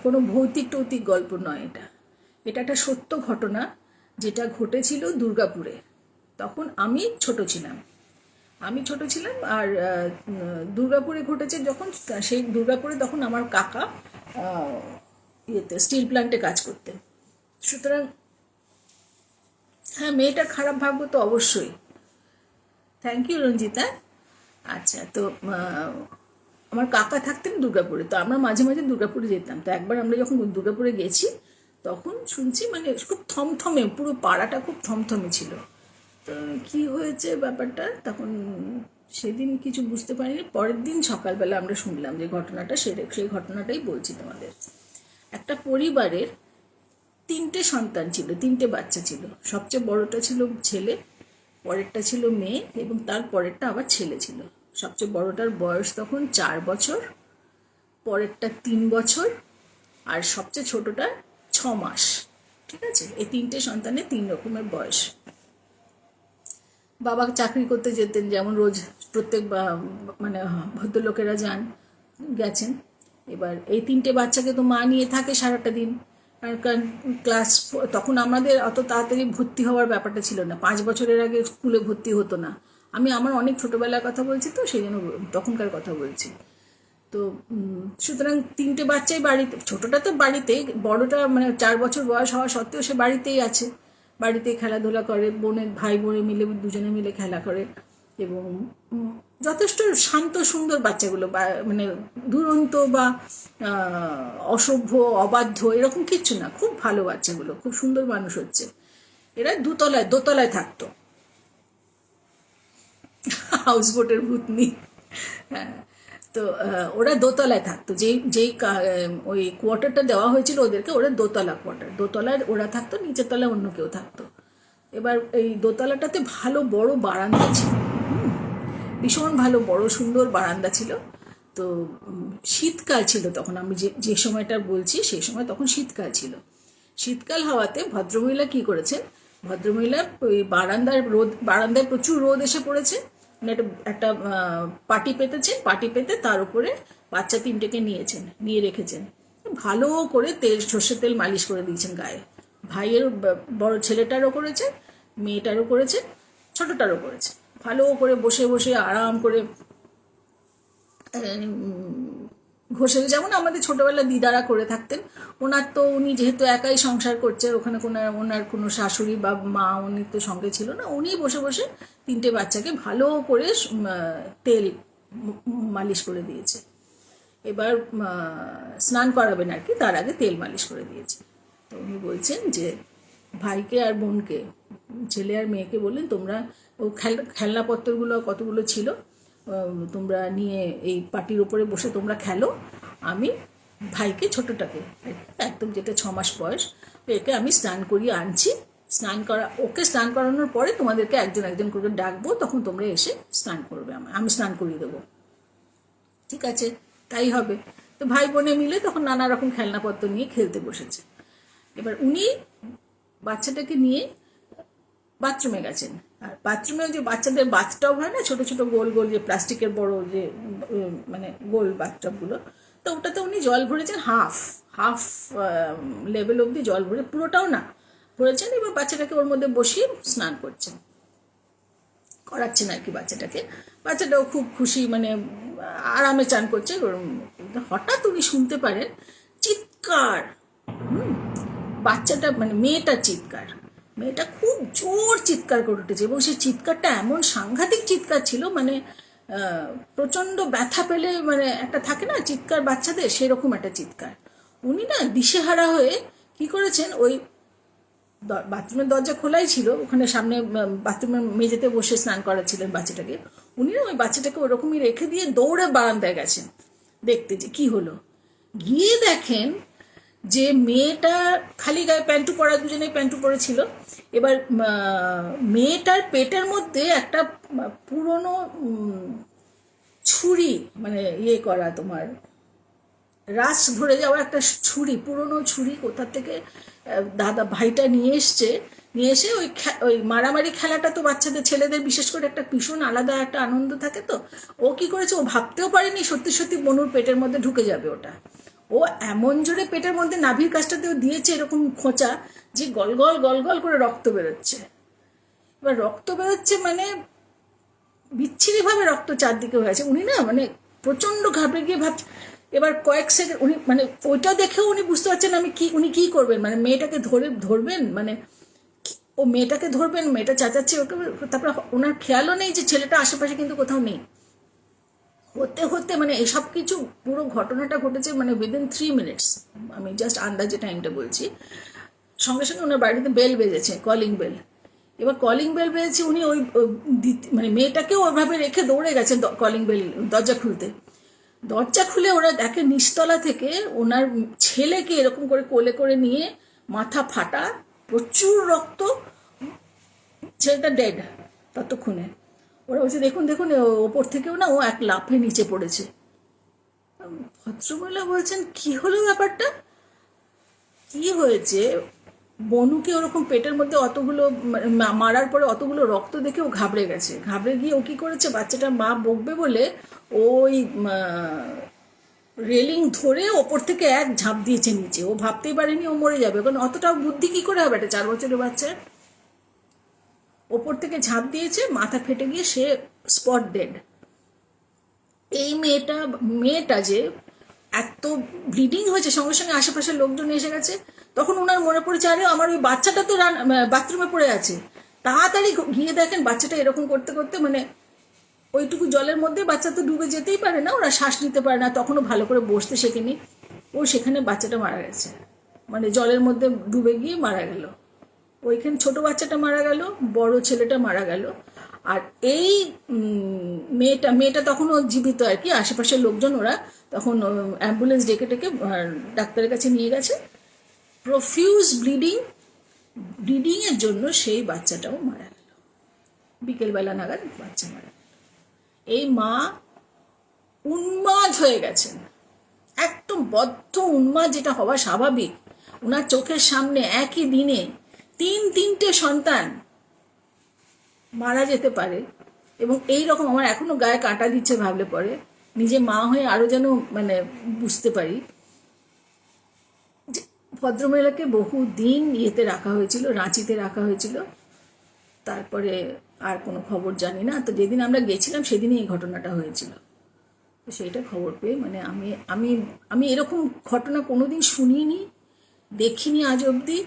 কোনো ভৌতিক টৌতিক গল্প নয়, এটা এটা একটা সত্য ঘটনা, যেটা ঘটেছিল দুর্গাপুরে। তখন আমি ছোট ছিলাম, আর দুর্গাপুরে ঘটেছে যখন, সেই দুর্গাপুরে তখন আমার কাকা ইয়েতে স্টিল প্ল্যান্টে কাজ করতেন। সুতরাং হ্যাঁ, মেয়েটার খারাপ ভাগ্য তো অবশ্যই। Thank you Ranjita. আচ্ছা, তো আমার কাকা থাকতেন দুর্গাপুরে, তো আমরা মাঝে মাঝে দুর্গাপুরে যেতাম। তো একবার আমরা যখন দুর্গাপুরে গেছি, তখন শুনছি মানে খুব থমথমে, পুরো পাড়াটা খুব থমথমে ছিল। তো কী হয়েছে ব্যাপারটা, তখন সেদিন কিছু বুঝতে পারিনি। পরের দিন সকালবেলা আমরা শুনলাম যে ঘটনাটা, সেই ঘটনাটাই বলছি তোমাদের। একটা পরিবারের 3টে সন্তান ছিল, 3টে বাচ্চা ছিল। সবচেয়ে বড়টা ছিল ছেলে, পরেরটা ছিল মেয়ে, এবং তার পরেরটা আবার ছেলে ছিল। সবচেয়ে বড়টার বয়স তখন 4 বছর, পরেরটা 3 বছর, আর সবচেয়ে ছোটটা 6 মাস। ঠিক আছে, এই 3টে সন্তানের 3 রকমের বয়স। বাবা চাকরি করতে যেতেন, যেমন রোজ প্রত্যেক মানে ভদ্রলোকেরা গেছেন। এবার এই 3টে বাচ্চাকে তো মা নিয়ে থাকে সারাটা দিন। কারণ ক্লাস, তখন আমাদের অত তাড়াতাড়ি ভর্তি হওয়ার ব্যাপারটা ছিল না, 5 বছরের আগে স্কুলে ভর্তি হতো না। আমি আমার অনেক ছোটোবেলার কথা বলছি, তো সেই জন্য তখনকার কথা বলছি। তো সুতরাং 3টে বাচ্চাই বাড়িতে, ছোটোটা তো বাড়িতেই, বড়টা মানে 4 বছর বয়স হওয়া সত্ত্বেও সে বাড়িতেই আছে, বাড়িতেই খেলাধুলা করে, ভাই বোনে মিলে দুজনে মিলে খেলা করে। এবং যথেষ্ট শান্ত সুন্দর বাচ্চাগুলো, মানে দুরন্ত বা অসভ্য অবাধ্য এরকম কিচ্ছু না, খুব ভালো বাচ্চাগুলো, খুব সুন্দর মানুষ হচ্ছে। এরা দোতলায় থাকতো। হাউস বোটের ভূতনি। হ্যাঁ, তো ওরা দোতলায় থাকতো, যেই ওই কোয়ার্টারটা দেওয়া হয়েছিল ওদেরকে, ওরা দোতলা কোয়ার্টার, দোতলায় ওরা থাকতো, নিচের তলায় অন্য কেউ থাকতো। এবার এই দোতলাটাতে ভালো বড় বারান্দা ছিল, ভীষণ ভালো বড় সুন্দর বারান্দা ছিল। তো শীতকাল ছিল তখন, আমি যে সময়টা বলছি সেই সময় তখন শীতকাল ছিল। শীতকাল হওয়াতে ভদ্রমহিলা কি করেছেন, ভদ্রমহিলা ওই বারান্দায় প্রচুর রোদ এসে পড়েছে, মানে একটা পাটি পেতেছেন, পাটি পেতে তার উপরে বাচ্চা 3টেকে নিয়ে রেখেছেন। ভালো করে সর্ষের তেল মালিশ করে দিয়েছেন গায়ে। ভাইয়ের বড় ছেলেটারও করেছে, মেয়েটারও করেছে, ছোটটারও করেছে। ভালো করে বসে বসে আরাম করে ঘষে, যেমন আমাদের ছোটবেলা দিদারা করে থাকতেন। উনি যেহেতু একাই সংসার করছে, ওখানে ওনার কোনো শাশুড়ি বা মা উনি তো সঙ্গে ছিল না, উনি বসে বসে 3টে বাচ্চাকে ভালো করে তেল মালিশ করে দিয়েছে। এবার স্নান করাবেন আর কি, তার আগে তেল মালিশ করে দিয়েছে। তো উনি বলছেন যে ভাইকে আর বোনকে, ছেলে আর মেয়েকে বললেন, তোমরা ও খেলনাপত্রগুলো কতগুলো ছিল তোমরা নিয়ে এই পাটির উপরে বসে তোমরা খেলো, আমি ভাইকে, ছোটটাকে একদম, যেটা 6 মাস বয়স, একে আমি স্নান করিয়ে আনছি। ওকে স্নান করানোর পরে তোমাদেরকে একজন একজন করে ডাকবো, তখন তোমরা এসে স্নান করবে, আমি স্নান করিয়ে দেবো। ঠিক আছে, তাই হবে। তো ভাই বোনে মিলে তখন নানা রকম খেলনাপত্র নিয়ে খেলতে বসেছে। এবার উনি বাচ্চাটাকে নিয়ে বাথরুমে গেছেন। আর বাথরুমে যে বাচ্চাদের বাথটব হয় না, ছোট ছোট গোল গোল, যে প্লাস্টিকের বড় যে মানে গোল বাথটবগুলো, তো ওটাতে উনি জল ভরেছেন, হাফ লেভেল অবধি জল ভরে, পুরোটাও না ভরেছেন। এবার বাচ্চাটাকে ওর মধ্যে বসিয়ে স্নান করাচ্ছেন আর কি বাচ্চাটাও খুব খুশি, মানে আরামে চান করছে। হঠাৎ উনি শুনতে পারেন চিৎকার, বাচ্চাটা মানে মেয়েটার চিৎকার। মেয়েটা খুব জোর চিৎকার করে উঠেছে, এবং সেই চিৎকারটা এমন সাংঘাতিক চিৎকার ছিল, মানে প্রচণ্ড ব্যথা পেলে মানে একটা থাকে না চিৎকার বাচ্চাদের, সেরকম একটা চিৎকার। উনি না দিশেহারা হয়ে কি করেছেন, ওই বাথরুমের দরজা খোলাই ছিল, ওখানে সামনে বাথরুমের মেঝেতে বসে স্নান করাচ্ছিলেন বাচ্চাটাকে, উনি ওই বাচ্চাটাকে ওরকমই রেখে দিয়ে দৌড়ে বারান্দায় গেছেন দেখতে যে কি হলো। গিয়ে দেখেন যে মেয়েটা খালি গায়ে প্যান্টু পরা, দুজনেই প্যান্টু পরেছিল। এবার মেয়েটার পেটের মধ্যে একটা পুরনো ছুরি, মানে ইয়ে করা তোমার রাস ধরে যাওয়া একটা ছুরি, পুরনো ছুরি কোথা থেকে দাদা ভাইটা নিয়ে এসে ওই মারামারি খেলাটা তো বাচ্চাদের, ছেলেদের বিশেষ করে একটা ভীষণ আলাদা একটা আনন্দ থাকে। তো ও কি করেছে, ও ভাবতেও পারেনি সত্যি সত্যি বনুর পেটের মধ্যে ঢুকে যাবে ওটা। ও এমন জোরে পেটের মধ্যে নাভির কাছটাতেও দিয়েছে এরকম খোঁচা যে গল গল গল গল করে রক্ত বেরোচ্ছে। এবার রক্ত বেরোচ্ছে মানে বিচ্ছিরিভাবে রক্ত চারদিকে হয়েছে। উনি না মানে প্রচণ্ড ঘাবড়ে গিয়ে ভাবছে। এবার কয়েক সেকেন্ড উনি মানে ওইটা দেখেও উনি বুঝতে পারছেন উনি কি করবেন, মানে মেয়েটাকে ধরবেন, মানে ও মেয়েটাকে ধরবেন, মেয়েটা চেঁচাচ্ছে ওকে। তারপর ওনার খেয়ালও নেই যে ছেলেটা আশেপাশে কিন্তু কোথাও নেই। হতে হতে মানে এসব কিছু পুরো ঘটনাটা ঘটেছে মানে উইদিন 3 মিনিটস, আমি জাস্ট আন্দাজে টাইমটা বলছি। সঙ্গে সঙ্গে ওনার বাড়িতে বেল বেজেছে, কলিং বেল। এবার কলিং বেল বেজেছে, উনি ওই মানে মেয়েটাকেও ওইভাবে রেখে দৌড়ে গেছেন কলিং বেল দরজা খুলতে। দরজা খুলে ওরা দেখে নিচতলা থেকে ওনার ছেলেকে এরকম করে কোলে করে নিয়ে, মাথা ফাটা, প্রচুর রক্ত, ছেলেটা ডেড ততক্ষণে। ওরা বলছে দেখুন দেখুন, ওপর থেকেও না ও এক লাফে নিচে পড়েছে। ভদ্রমহিলা বলছেন কি হলো ব্যাপারটা, কি হয়েছে? বনুকে ওরকম পেটের মধ্যে অতগুলো মারার পরে অতগুলো রক্ত দেখে ও ঘাবড়ে গেছে। ঘাবড়ে গিয়ে ও কি করেছে, বাচ্চাটা মা বকবে বলে ওই রেলিং ধরে ওপর থেকে এক ঝাঁপ দিয়েছে নিচে। ও ভাবতেই পারেনি ও মরে যাবে, কারণ অতটা বুদ্ধি কি করে হবে একটা 4 বছরের বাচ্চা। ওপর থেকে ঝাঁপ দিয়েছে, মাথা ফেটে গিয়ে সে স্পট ডেড। এই মেয়েটা যে এত ব্লিডিং হয়েছে, সঙ্গে সঙ্গে আশেপাশের লোকজন এসে গেছে। তখন ওনার মনে পড়েছে আরে আমার ওই বাচ্চাটা তো বাথরুমে পড়ে আছে। তাড়াতাড়ি গিয়ে দেখেন বাচ্চাটা এরকম করতে করতে মানে ওইটুকু জলের মধ্যে বাচ্চা তো ডুবে যেতেই পারে না, ওরা শ্বাস নিতে পারে না, তখনও ভালো করে বসতে শেখেনি। ও সেখানে বাচ্চাটা মারা গেছে, মানে জলের মধ্যে ডুবে গিয়ে মারা গেল। ওইখানে ছোট বাচ্চাটা মারা গেল, বড় ছেলেটা মারা গেল। আর এই মেয়েটা তখনও জীবিত আর কি। আশেপাশের লোকজন ওরা তখন অ্যাম্বুলেন্স ডেকে ডাক্তারের কাছে নিয়ে গেছে। প্রফিউজ ব্লিডিংয়ের জন্য সেই বাচ্চাটাও মারা গেল। বিকেলবেলা নাগাদ বাচ্চা মারা গেল। এই মা উন্মাদ হয়ে গেছেন, একদম বদ্ধ উন্মাদ, যেটা হওয়া স্বাভাবিক। ওনার চোখের সামনে একই দিনে তিনটে সন্তান মারা যেতে পারে, এবং এই রকম আমার এখনো গায়ে কাঁটা দিচ্ছে ভাবলে পরে। নিজে মা হয়ে আরো যেন মানে বুঝতে পারি যে ভদ্রমহিলাকে বহু দিন ইয়েতে রাখা হয়েছিল, রাঁচিতে রাখা হয়েছিল। তারপরে আর কোনো খবর জানি না। তো যেদিন আমরা গেছিলাম সেদিনই এই ঘটনাটা হয়েছিল। তো সেইটা খবর পেয়ে মানে আমি এরকম ঘটনা কোনোদিন শুনিনি, দেখিনি আজ অবধি।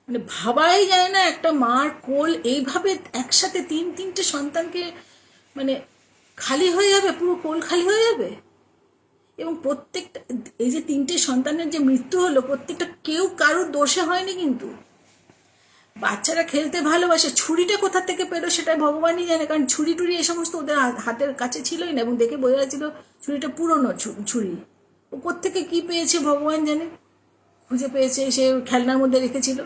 মানে ভাবাই যায় না একটা মার কোল এইভাবে একসাথে তিনটে সন্তানকে মানে খালি হয়ে যাবে, পুরো কোল খালি হয়ে যাবে। এবং প্রত্যেকটা এই যে 3টে সন্তানের যে মৃত্যু হলো, প্রত্যেকটা কেউ কারোর দোষে হয়নি। কিন্তু বাচ্চারা খেলতে ভালোবাসে, ছুরিটা কোথা থেকে পেলো সেটা ভগবানই জানে, কারণ ছুরি টুরি এই সমস্ত ওদের হাতের কাছে ছিলই না, এবং দেখে বোঝা যাচ্ছিল ছুরিটা পুরনো ছুরি। ও কোত্থেকে কি পেয়েছে ভগবান জানে, খুঁজে পেয়েছে, সে খেলনার মধ্যে রেখেছিল।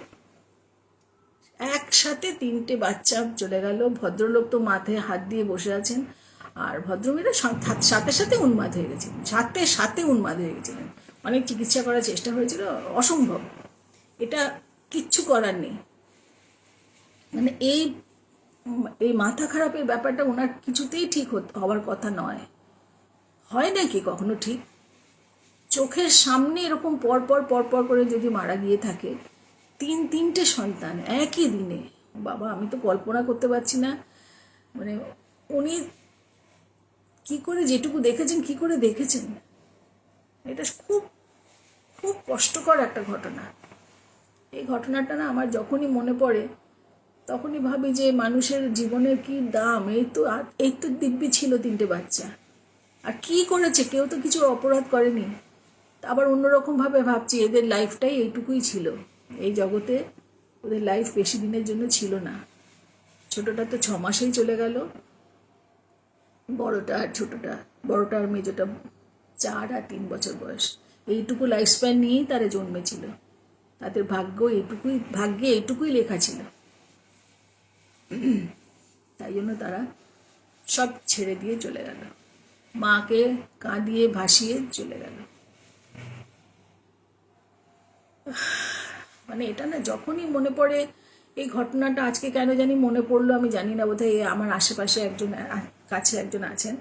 একসাথে 3টে বাচ্চা চলে গেল। ভদ্রলোক তো মাথায় হাত দিয়ে বসে আছেন, আর ভদ্রমহিলা সাথে সাথে উন্মাদ হয়ে গেছিলেন, সাথে উন্মাদ হয়ে গেছিলেন। অনেক চিকিৎসা করার চেষ্টা হয়েছিল, অসম্ভব, এটা কিচ্ছু করার নেই। মানে এই মাথা খারাপের ব্যাপারটা ওনার কিছুতেই ঠিক হওয়ার কথা নয়। হয় নাকি কখনো ঠিক? চোখের সামনে এরকম পরপর করে যদি মারা গিয়ে থাকে, তিনটে সন্তান একই দিনে, বাবা আমি তো কল্পনা করতে পারছি না। মানে উনি কি করে, যেটুকু দেখেছেন কি করে দেখেছেন, এটা খুব খুব কষ্টকর একটা ঘটনা। এই ঘটনাটা না আমার যখনই মনে পড়ে তখনই ভাবি যে মানুষের জীবনের কি দাম। এই তো দিব্যি ছিল 3টে বাচ্চা, আর কি করেছে, কেউ তো কিছু অপরাধ করেনি। আবার অন্যরকম ভাবে ভাবছি এদের লাইফটাই এইটুকুই ছিল। এই জগতে ওদের লাইফ বেশি দিনের জন্য ছিল না। ছোটটা তো 6 মাসেই চলে গেল, বড়টা আর ছোটটা, বড়টা আর মেজোটা 4 আর 3 বছর বয়স। এইটুকু লাইফ স্প্যান নিয়েই তারা জন্মেছিল। তাদের ভাগ্যে এইটুকুই লেখা ছিল। তাই জন্য তারা সব ছেড়ে দিয়ে চলে গেল, মাকে কাঁদিয়ে ভাসিয়ে চলে গেল। মানে এটা না, যখনই মনে পড়ে এই ঘটনাটা, আজকে কেন জানি মনে পড়লো আমি জানি না, বোধহয় আমার আশেপাশে একজন কাছে একজন আছেন,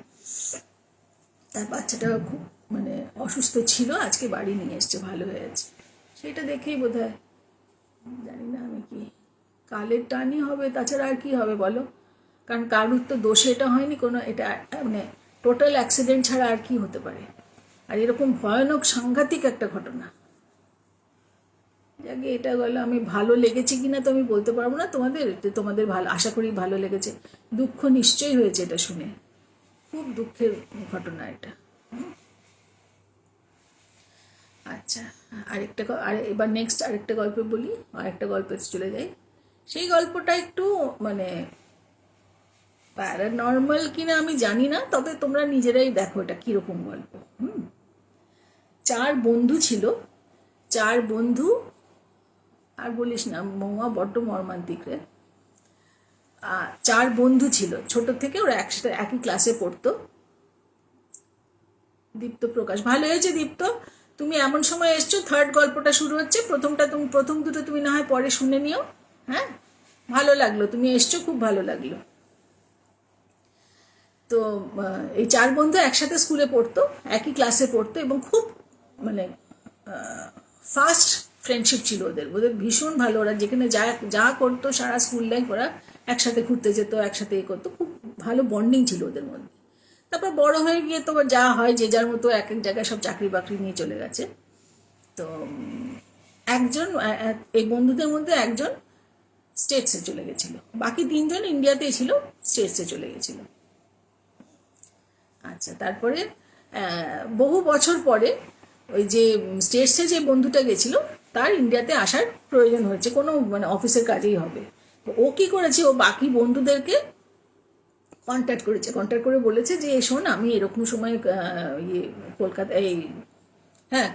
তার বাচ্চাটা খুব মানে অসুস্থ ছিল, আজকে বাড়ি নিয়ে এসছে, ভালো হয়ে আছে। সেটা দেখেই বোধহয়, জানি না আমি কি কালের টানই হবে, তাছাড়া আর কি হবে বলো। কারণ কারুর তো দোষে এটা হয়নি, কোনো এটা মানে টোটাল অ্যাক্সিডেন্ট ছাড়া আর কি হতে পারে। আর এরকম ভয়ানক সাংঘাতিক একটা ঘটনা। যাকে এটা গেলো, আমি ভালো লেগেছে কিনা তো আমি বলতে পারবো না তোমাদের ভালো, আশা করি ভালো লেগেছে। দুঃখ নিশ্চয়ই হয়েছে এটা শুনে, খুব দুঃখের ঘটনা এটা। আচ্ছা, এবার নেক্সট আরেকটা গল্প বলি, আরেকটা গল্পে চলে যাই। সেই গল্পটা একটু মানে প্যারানর্মাল কিনা আমি জানি না, তবে তোমরা নিজেরাই দেখো এটা কীরকম গল্প। 4 বন্ধু ছিল, 4 বন্ধু, আর বলিস না মৌয়া, বড্ড মর্মান্তিক রে। 4 বন্ধু ছিল, ছোট থেকে ওরা একসাথে একই ক্লাসে পড়তো। দীপ্ত প্রকাশ, ভালো হয়েছে দীপ্ত, তুমি এমন সময় এসছো, 3rd গল্পটা শুরু হচ্ছে। প্রথম দুটো তুমি না হয় পরে শুনে নিও। হ্যাঁ, ভালো লাগলো, তুমি এসছো, খুব ভালো লাগলো। তো এই 4 বন্ধু একসাথে স্কুলে পড়তো, একই ক্লাসে পড়তো, এবং খুব মানে ফাস্ট ফ্রেন্ডশিপ ছিল ওদের ভীষণ ভালো। ওরা যেখানে যা করতো সারা স্কুল লাইফ ওরা একসাথে ঘুরতে যেত, একসাথে করতো, খুব ভালো বন্ডিং ছিল ওদের মধ্যে। তারপর বড় হয়ে গিয়ে তো যা হয়, যে যার মতো এক এক জায়গায় সব চাকরি বাকরি নিয়ে চলে গেছে। তো একজন, এই বন্ধুদের মধ্যে একজন স্টেটসে চলে গেছিল, বাকি 3 জন ইন্ডিয়াতেই ছিল, স্টেটসে চলে গেছিল। আচ্ছা, তারপরে বহু বছর পরে ওই যে স্টেটসে যে বন্ধুটা গেছিল তার ইন্ডিয়াতে আসার প্রয়োজন হয়েছে, কোনো মানে অফিসের কাজেই হবে। তো ও কী করেছে, ও বাকি বন্ধুদেরকে কন্ট্যাক্ট করে বলেছে যে শোন, আমি এরকম সময়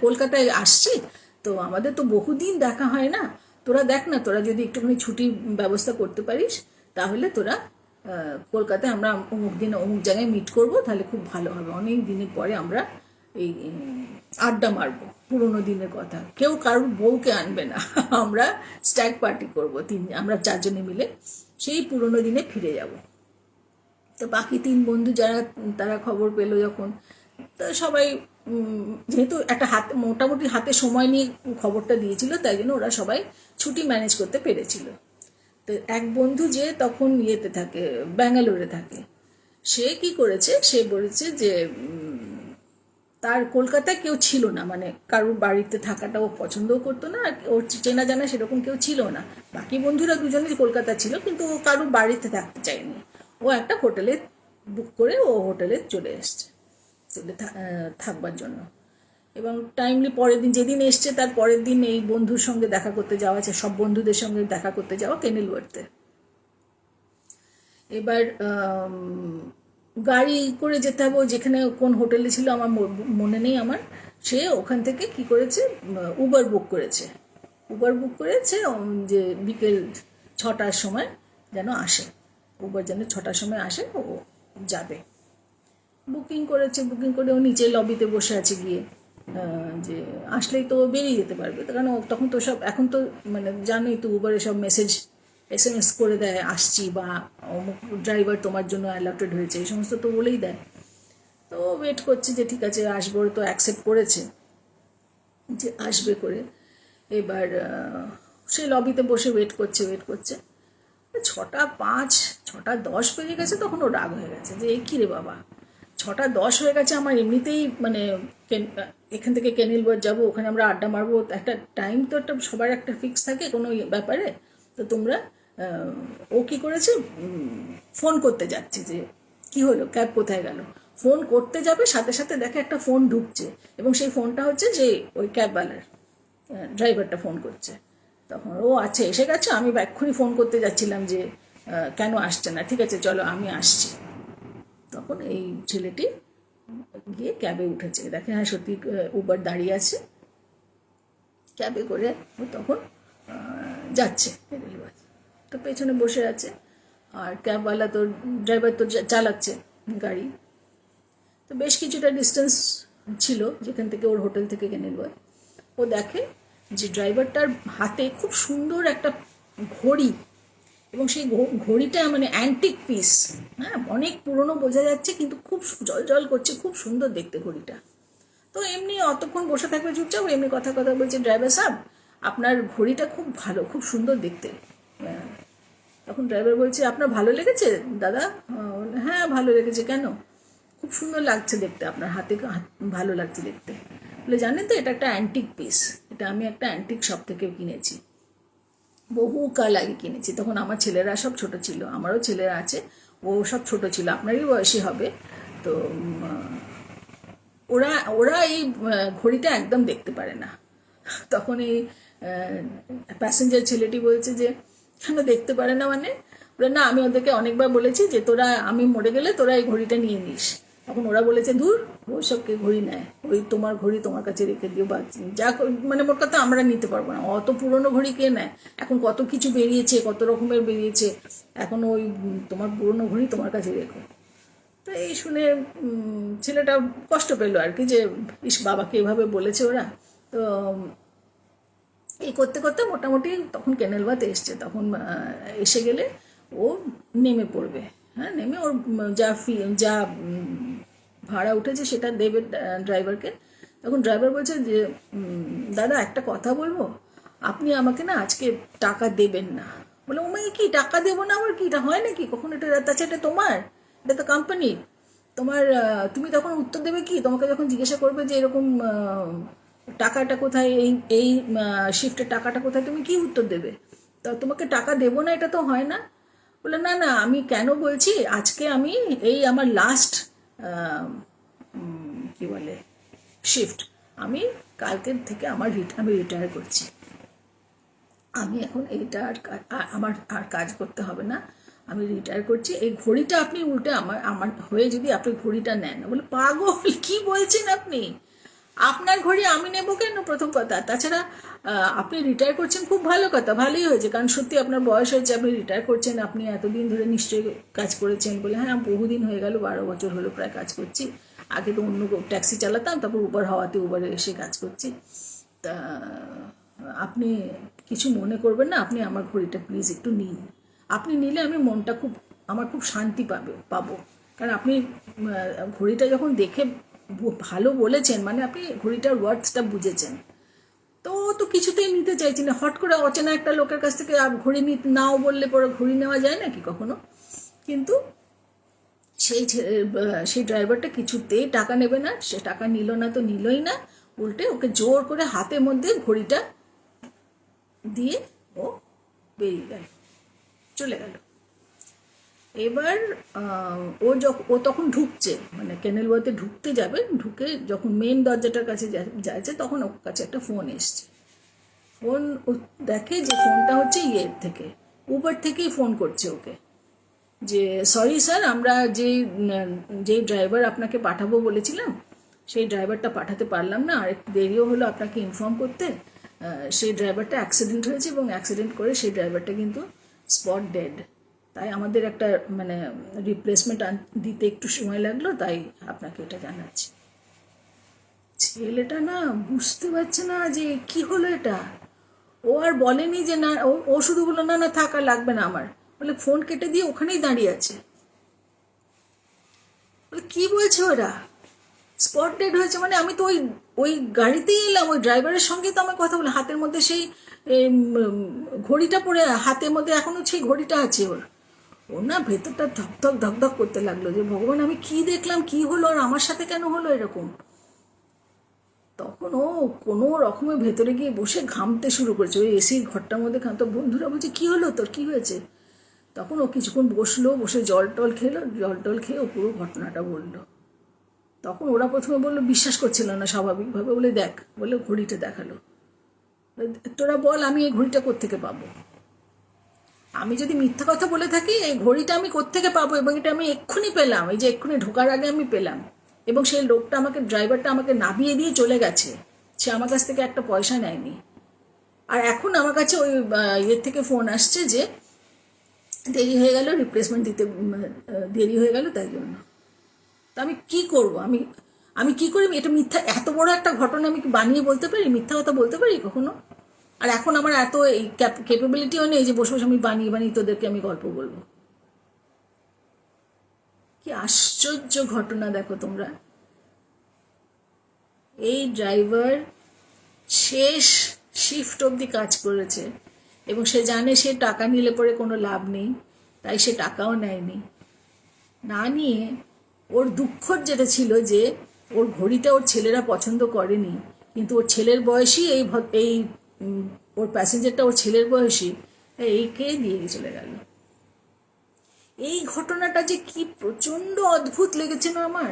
কলকাতায় আসছি, তো আমাদের তো বহুদিন দেখা হয় না, তোরা দেখ না, তোরা যদি একটুখানি ছুটির ব্যবস্থা করতে পারিস, তাহলে তোরা কলকাতায় আমরা অমুক দিন অমুক জায়গায় মিট করবো, তাহলে খুব ভালো হবে। অনেক দিনের পরে আমরা এই আড্ডা মারবো, পুরোনো দিনের কথা, কেউ কারোর বউকে আনবে না, আমরা স্ট্যাগ পার্টি করবো, আমরা 4 জনে মিলে সেই পুরোনো দিনে ফিরে যাব। তো বাকি 3 বন্ধু যারা, তারা খবর পেলো যখন, তো সবাই যেহেতু একটা মোটামুটি হাতে সময় নিয়ে খবরটা দিয়েছিল, তাই জন্য ওরা সবাই ছুটি ম্যানেজ করতে পেরেছিল। তো এক বন্ধু যে তখন ইয়েতে থাকে, ব্যাঙ্গালোরে থাকে, সে কি করেছে, সে বলেছে যে তার কলকাতায় কেউ ছিল না, মানে কারোর বাড়িতে থাকাটা ও পছন্দও করতো না, আর ওর চেনা জানা সেরকম কেউ ছিল না। বাকি বন্ধুরা দুজনেই কলকাতা ছিল, কিন্তু ও কারোর বাড়িতে থাকতে চায়নি। ও একটা হোটেলে বুক করে ও হোটেলে চলে এসছে থাকবার জন্য। এবং টাইমলি পরের দিন, যেদিন এসছে তার পরের দিন এই বন্ধুর সঙ্গে দেখা করতে যাওয়া, সব বন্ধুদের সঙ্গে দেখা করতে যাওয়া কেনিলওয়ার্থে। এবার গাড়ি করে যেতে হবে, যেখানে কোন হোটেলে ছিল আমার মনে নেই আমার। সে ওখান থেকে কি করেছে, উবার বুক করেছে, যে বিকেল 6টার সময় যেন আসে, উবার যেন 6টার সময় আসে, ও যাবে। বুকিং করে ও নিচে লবিতে বসে আছে গিয়ে, যে আসলেই তো বেরিয়ে যেতে পারবে, কারণ তখন তো সব, এখন তো মানে জানোই তো, উবারে সব SMS করে দেয় আসছি, বা অমুক ড্রাইভার তোমার জন্য অ্যালটেড হয়েছে, এই সমস্ত তো বলেই দেয়। তো ওয়েট করছে যে ঠিক আছে আসবো, তো অ্যাকসেপ্ট করেছে যে আসবে করে। এবার সে লবিতে বসে ওয়েট করছে 6:05, 6:10 বেজে গেছে, তখন ও রাগ হয়ে গেছে যে এই কী রে বাবা, 6:10 হয়ে গেছে, আমার এমনিতেই মানে এখান থেকে কেনিলওয়ার্থ যাবো, ওখানে আমরা আড্ডা মারবো, একটা টাইম তো একটা সবার একটা ফিক্স থাকে কোনো ব্যাপারে। তো তোমরা, ও কী করেছে, ফোন করতে যাচ্ছে যে কি হলো, ক্যাব কোথায় গেল, ফোন করতে যাবে, সাথে সাথে দেখে একটা ফোন ঢুকছে, এবং সেই ফোনটা হচ্ছে যে ওই ক্যাবওয়ালার, ড্রাইভারটা ফোন করছে। তখন ও আচ্ছা এসে গেছো, আমি এক্ষুনি ফোন করতে যাচ্ছিলাম যে কেন আসছে না, ঠিক আছে চলো আমি আসছি। তখন এই ছেলেটি গিয়ে ক্যাবে উঠেছে, দেখে হ্যাঁ সত্যি উবার দাঁড়িয়ে আছে, ক্যাবে করে ও তখন যাচ্ছে রেলওয়ে। তো পেছনে বসে আছে আর ক্যাবওয়ালা তো ড্রাইভার তো চালাচ্ছে গাড়ি। তো বেশ কিছুটা ডিস্টেন্স ছিল যেখান থেকে ওর হোটেল থেকে রেলওয়ে। ও দেখে যে ড্রাইভারটার হাতে খুব সুন্দর একটা ঘড়ি, এবং সেই ঘড়িটা মানে অ্যান্টিক পিস, হ্যাঁ অনেক পুরনো বোঝা যাচ্ছে কিন্তু খুব জল জল করছে, খুব সুন্দর দেখতে ঘড়িটা। তো এমনি অতক্ষণ বসে থাকবে চুপচাপ, এমনি কথা কথা বলছে, ড্রাইভার সাহেব আপনার ঘড়িটা খুব ভালো, খুব সুন্দর দেখতে। তখন ড্রাইভার বলছে আপনার ভালো লেগেছে দাদা? হ্যাঁ ভালো লেগেছে। কেন? খুব সুন্দর লাগছে দেখতে, আপনার হাতে ভালো লাগছে দেখতে। বলে জানেন তো এটা একটা অ্যান্টিক পিস, এটা আমি একটা অ্যান্টিক শপ থেকে কিনেছি, বহু কাল আগে কিনেছি। তখন আমার ছেলেরা সব ছোট ছিল, আমারও ছেলেরা আছে, ও সব ছোট ছিল, আপনারই বয়সী হবে। তো ওরা ওরা এই ঘড়িটা একদম দেখতে পারে না। তখন এই প্যাসেঞ্জার ছেলেটি বলছে যে কেন দেখতে পারে না মানে? বলে না আমি ওদেরকে অনেকবার বলেছি যে তোরা আমি মরে গেলে তোরা এই ঘড়িটা নিয়ে নিস। তখন ওরা বলেছে ধুর ওই সবকে ঘড়ি নেয়, ওই তোমার ঘড়ি তোমার কাছে রেখে দিও, বা যা মানে মোট কথা আমরা নিতে পারবো না, অত পুরনো ঘড়ি কে নেয়, এখন কত কিছু বেরিয়েছে, কত রকমের বেরিয়েছে, এখন ওই তোমার পুরনো ঘড়ি তোমার কাছে রেখো। তো এই শুনে ছেলেটা কষ্ট পেলো আর কি, যে ইস বাবাকে এভাবে বলেছে ওরা। তো এই করতে করতে মোটামুটি তখন কেনেলবাতে এসছে, তখন এসে গেলে ও নেমে পড়বে, হ্যাঁ নেমে ওর যা ভাড়া উঠেছে সেটা দেবে ড্রাইভারকে। তখন ড্রাইভার বলছে যে দাদা একটা কথা বলবো, আপনি আমাকে না আজকে টাকা দেবেন না। বলে ও মেয়ে কি টাকা দেবো না, আবার কি এটা হয় নাকি কখন? এটা তাছাড়া এটা তোমার, এটা তো কোম্পানির, তোমার তুমি তখন উত্তর দেবে কি? তোমাকে যখন জিজ্ঞাসা করবে যে এরকম টাকাটা কোথায়, এই এই শিফটের টাকাটা কোথায়, তুমি কি উত্তর দেবে? তা তোমাকে টাকা দেবো না এটা তো হয় না। বলে না না আমি কেন বলছি, আজকে আমি এই আমার লাস্ট কি বলে শিফট, আমি কালকের থেকে আমি রিটায়ার করছি, আমি এখন এইটা আমার আর কাজ করতে হবে না, আমি রিটায়ার করছি। এই ঘড়িটা আপনি উল্টে আমার আমার হয়ে যদি আপনি ঘড়িটা নেন। বলে পাগল কি বলছেন আপনি, আপনার ঘড়ি আমি নেব কেন প্রথম কথা? তাছাড়া আপনি রিটায়ার করছেন খুব ভালো কথা, ভালোই হয়েছে, কারণ সত্যি আপনার বয়স হয়েছে, আপনি রিটায়ার করছেন, আপনি এতদিন ধরে নিশ্চয়ই কাজ করেছেন। বলে হ্যাঁ বহুদিন হয়ে গেল, 12 বছর হলো প্রায় কাজ করছি, আগে তো অন্য ট্যাক্সি চালাতাম, তারপর উবার হওয়াতে উবারে এসে কাজ করছি। তা আপনি কিছু মনে করবেন না, আপনি আমার ঘড়িটা প্লিজ একটু নিন, আপনি নিলে আমি মনটা আমার খুব শান্তি পাবো, কারণ আপনি ঘড়িটা যখন দেখে ভালো বলেছেন মানে আপনি ঘড়িটার ওয়ার্ডসটা বুঝেছেন। তো ও তো কিছুতেই নিতে চাইছি না, হট করে অচেনা একটা লোকের কাছ থেকে ঘড়ি নাও বললে পরে ঘড়ি নেওয়া যায় নাকি কখনো? কিন্তু সেই ড্রাইভারটা কিছুতেই টাকা নেবে না, সে টাকা নিল না তো নিলই না, উল্টে ওকে জোর করে হাতের মধ্যে ঘড়িটা দিয়ে ও বেরিয়ে গেল, চলে গেল। এবার ও তখন ঢুকছে, মানে কেনেলওয়েতে ঢুকতে যাবে, ঢুকে যখন মেন দরজাটার কাছে যাচ্ছে তখন ওর কাছে একটা ফোন এসছে। ফোন ও দেখে যে ফোনটা হচ্ছে ইয়ের থেকে, উবার থেকেই ফোন করছে ওকে, যে সরি স্যার আমরা যে ড্রাইভার আপনাকে পাঠাবো বলেছিলাম সেই ড্রাইভারটা পাঠাতে পারলাম না, আর একটু দেরিও হলো আপনাকে ইনফর্ম করতে, সেই ড্রাইভারটা অ্যাক্সিডেন্ট হয়েছে এবং অ্যাক্সিডেন্ট করে সেই ড্রাইভারটা কিন্তু স্পট ডেড, তাই আমাদের একটা মানে রিপ্লেসমেন্ট দিতে একটু সময় লাগলো, তাই আপনাকে এটা জানাচ্ছি। ছেলেটা না বুঝতে পারছে না যে কি হলো এটা, ও আর বলেনি যে না, ও শুধু বললো না না থাক আর লাগবে না আমার, বলে ফোন কেটে দিয়ে ওখানেই দাঁড়িয়ে আছে। বলে কি বলছে ওরা, স্পট ডেড হয়েছে মানে? আমি তো ওই ওই গাড়িতেই এলাম, ওই ড্রাইভারের সঙ্গে তো আমার কথা বলে, হাতের মধ্যে সেই ঘড়িটা পরে, হাতের মধ্যে এখনো সেই ঘড়িটা আছে ওর। ও না ভেতরটা ধকধক ধকধক করতে লাগলো যে ভগবান আমি কি দেখলাম, কি হলো, আর আমার সাথে কেন হলো এরকম। তখন ও কোনো রকমের ভেতরে গিয়ে বসে ঘামতে শুরু করেছে, ওই এসির ঘরটার মধ্যে তো বন্ধুরা বলছে কি হলো তোর, কি হয়েছে? তখন ও কিছুক্ষণ বসলো, বসে জল টল খেয়ে ও পুরো ঘটনাটা বললো। তখন ওরা প্রথমে বললো বিশ্বাস করছিল না স্বাভাবিকভাবে, বলে দেখ, বলে ঘড়িটা দেখালো, তোরা বল আমি এই ঘড়িটা কোত্থেকে পাবো? আমি যদি মিথ্যা কথা বলে থাকি, এই ঘড়িটা আমি কোত্থেকে পাবো? এবং এটা আমি এক্ষুনি পেলাম, এই যে এক্ষুনি ঢোকার আগে আমি পেলাম। এবং সেই লোকটা আমাকে, ড্রাইভারটা আমাকে নামিয়ে দিয়ে চলে গেছে, সে আমার কাছ থেকে একটা পয়সা নেয়নি। আর এখন আমার কাছে ওই ইয়ের থেকে ফোন আসছে যে দেরি হয়ে গেল, রিপ্লেসমেন্ট দিতে দেরি হয়ে গেল, তাই জন্য। তো আমি কি করব? আমি আমি কি করি? এটা মিথ্যা, এত বড় একটা ঘটনা আমি কি বানিয়ে বলতে পারি? মিথ্যা কথা বলতে পারি কখনো? আর এখন আমার এত এই ক্যাপাবিলিটিও নেই যে বসে বসে আমি বানিয়ে বানিয়ে তোদেরকে আমি গল্প বলবো। কি আশ্চর্য ঘটনা দেখো তোমরা। এই ড্রাইভার শেষ শিফট অবধি কাজ করেছে এবং সে জানে সে টাকা নিলে পরে কোনো লাভ নেই, তাই সে টাকাও নেয়নি। না নিয়ে ওর দুঃখ যেটা ছিল যে ওর ঘড়িটা ওর ছেলেরা পছন্দ করেনি, কিন্তু ওর ছেলের বয়সী এই ওর প্যাসেঞ্জারটা ওর ছেলের বয়সী, এইকে দিয়ে চলে গেল। এই ঘটনাটা যে কি প্রচণ্ড অদ্ভুত লেগেছে না আমার।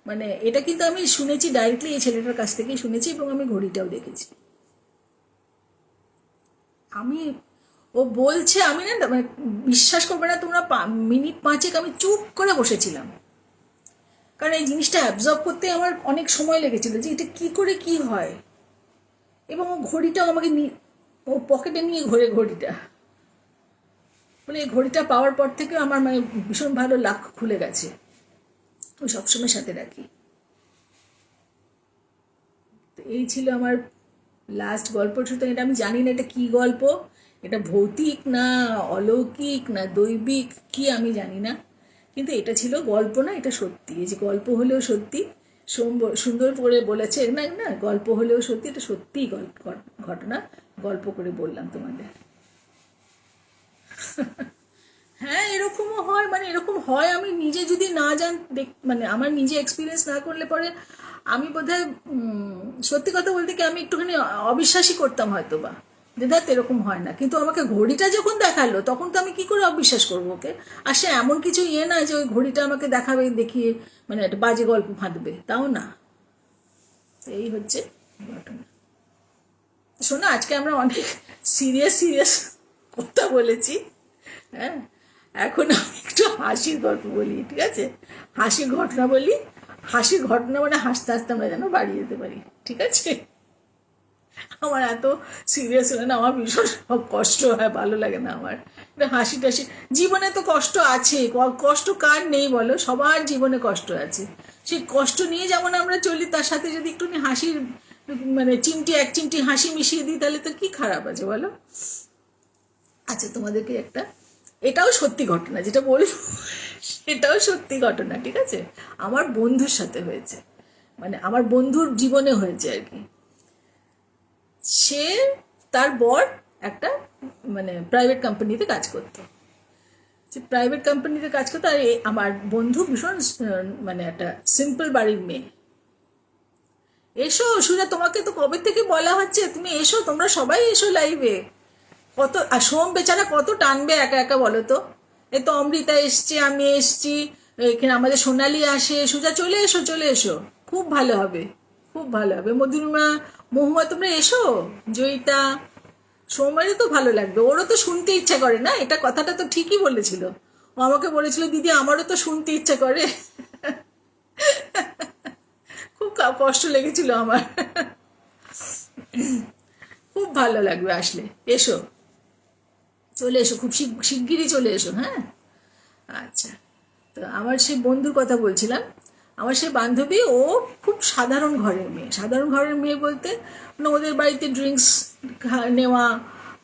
মানে এটা কিন্তু আমি শুনেছি ডাইরেক্টলি এই ছেলেটার কাছ থেকেই শুনেছি, এবং আমি ঘড়িটাও দেখেছি। আমি, ও বলছে, আমি না মানে বিশ্বাস করবে না তোমরা, মিনিট 5 আমি চুপ করে বসেছিলাম, কারণ এই জিনিসটা অ্যাবজর্ব করতে আমার অনেক সময় লেগেছিল যে এটা কি করে কি হয়। এবং ও ঘড়িটাও আমাকে ও পকেটে নিয়ে ঘোরে ঘড়িটা, মানে এই ঘড়িটা পাওয়ার পর থেকে আমার মানে ভীষণ ভালো লাক খুলে গেছে, ও সবসময় সাথে রাখি। তো এই ছিল আমার লাস্ট গল্প। সুতরাং এটা আমি জানি না এটা কি গল্প, এটা ভৌতিক না অলৌকিক না দৈবিক কি আমি জানি না, কিন্তু এটা ছিল গল্প না, এটা সত্যি। এই যে গল্প হলেও সত্যি, সুন্দর করে বলেছে না, না গল্প হলেও সত্যি, এটা সত্যিই ঘটনা, গল্প করে বললাম তোমাদের। হ্যাঁ এরকমও হয়, মানে এরকম হয়, আমি নিজে যদি না মানে আমার নিজে এক্সপিরিয়েন্স না করলে পরে আমি বোধহয় সত্যি কথা বলতে কি আমি একটুখানি অবিশ্বাসই করতাম হয়তো বা, যে ধ্যাত এরকম হয় না। কিন্তু আমাকে ঘড়িটা যখন দেখালো তখন তো আমি কি করে অবিশ্বাস করবো ওকে? আর সে এমন কিছু ইয়ে না যে ওই ঘড়িটা আমাকে দেখাবে দেখিয়ে মানে একটা বাজে গল্প ফাঁদবে, তাও না। এই হচ্ছে ঘটনা। শোনো, আজকে আমরা অনেক সিরিয়াস সিরিয়াস কথা বলেছি, হ্যাঁ, এখন আমি একটু হাসির গল্প বলি, ঠিক আছে? হাসির ঘটনা বলি, হাসির ঘটনা মানে হাসতে হাসতে আমরা যেন বাড়ি যেতে পারি, ঠিক আছে? আমার এত সিরিয়াস হলে না আমার ভীষণ কষ্ট হয়, ভালো লাগে না আমার। হাসি টাসি, জীবনে তো কষ্ট আছে, কষ্ট কার নেই বলো? সবার জীবনে কষ্ট আছে। সেই কষ্ট নিয়ে যেমন আমরা চলি, তার সাথে যদি একটুখানি হাসির মানে এক চিমটি হাসি মিশিয়ে দিই, তাহলে তো কি খারাপ আছে বলো? আচ্ছা তোমাদেরকে একটা, এটাও সত্যি ঘটনা যেটা বলবো, সেটাও সত্যি ঘটনা, ঠিক আছে? আমার বন্ধুর সাথে হয়েছে, মানে আমার বন্ধুর জীবনে হয়েছে আর কি। সে, তার বর একটা মানে প্রাইভেট কোম্পানিতে কাজ করতো, সে প্রাইভেট কোম্পানিতে কাজ করতো। আর আমার বন্ধু ভীষণ মানে একটা সিম্পল বাড়ির মেয়ে। এসো সুজা, তোমাকে তো কবে থেকে বলা হচ্ছে তুমি এসো, তোমরা সবাই এসো লাইভে। কত, আর সোম বেচারা কত টানবে একা একা বলো তো? এই তো অমৃতা এসছে, আমি এসছি, এখানে আমাদের সোনালি আসে, সুজা চলে এসো চলে এসো, খুব ভালো হবে, খুব ভালো হবে। মধুরিমা, মহুয়া তোমরা এসো, জয়িতা, সোমেরও তো ভালো লাগবে, ওরও তো শুনতে ইচ্ছা করে না, এটা কথাটা তো ঠিকই বলেছিল। ও আমাকে বলেছিল দিদি আমারও তো শুনতে ইচ্ছা করে। খুব কষ্ট লেগেছিল আমার। খুব ভালো লাগবে আসলে, এসো, চলে এসো, খুব শিগগিরই চলে এসো, হ্যাঁ? আচ্ছা, তো আমার সেই বন্ধুর কথা বলছিলাম। আমার সেই বান্ধবী, ও খুব সাধারণ ঘরের মেয়ে। সাধারণ ঘরের মেয়ে বলতে মানে ওদের বাড়িতে ড্রিঙ্কস নেওয়া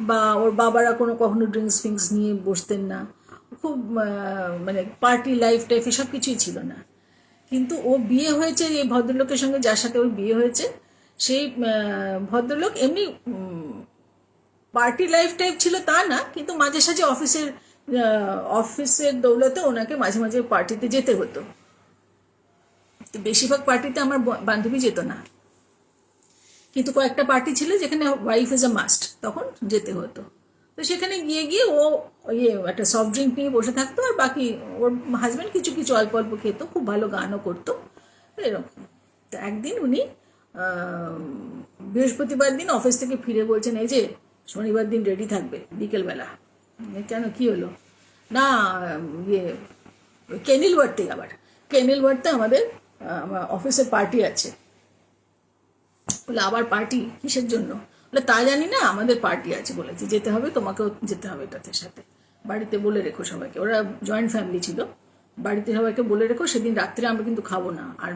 বা ওর বাবারা কখনো ড্রিঙ্কস ফিঙ্কস নিয়ে বসতেন না, খুব মানে পার্টি লাইফ টাইফ এসব কিছুই ছিল না। কিন্তু ও বিয়ে হয়েছে এই ভদ্রলোকের সঙ্গে, যার সাথে ওর বিয়ে হয়েছে, সেই ভদ্রলোক এমনি পার্টি লাইফ টাইপ ছিল তা না, কিন্তু মাঝে সাঝে অফিসের দৌলতে ওনাকে মাঝে মাঝে পার্টিতে যেতে হতো। তো বেশিরভাগ পার্টিতে আমার বান্ধবী যেত না, কিন্তু কয়েকটা পার্টি ছিল যেখানে ওয়াইফ ইজ আ মাস্ট, তখন যেতে হতো। তো সেখানে গিয়ে গিয়ে ও একটা সফট ড্রিঙ্ক নিয়ে বসে থাকতো, আর বাকি ওর হাজব্যান্ড কিছু কিছু অল্প অল্প খেতো, খুব ভালো গানও করতো এরকম। তো একদিন উনি বৃহস্পতিবার দিন অফিস থেকে ফিরে বলছেন এই যে শনিবার দিন রেডি থাকবে বিকেলবেলা। কেন, কি হলো? না, ইয়ে কেনিলওয়ার্থে, আবার কেনিলওয়ার্থে আমাদের অফিসের পার্টি আছে। বলে আবার পার্টি কিসের জন্য? বলে তা জানি না, আমাদের পার্টি আছে, বলেছে যেতে হবে, তোমাকেও যেতে হবে এটাতে সাথে। বাড়িতে বলে রেখো সবাইকে, ওরা জয়েন্ট ফ্যামিলি ছিল, বাড়িতে সবাইকে বলে রেখো, সেদিন রাত্রে আমরা কিন্তু খাবো না, আর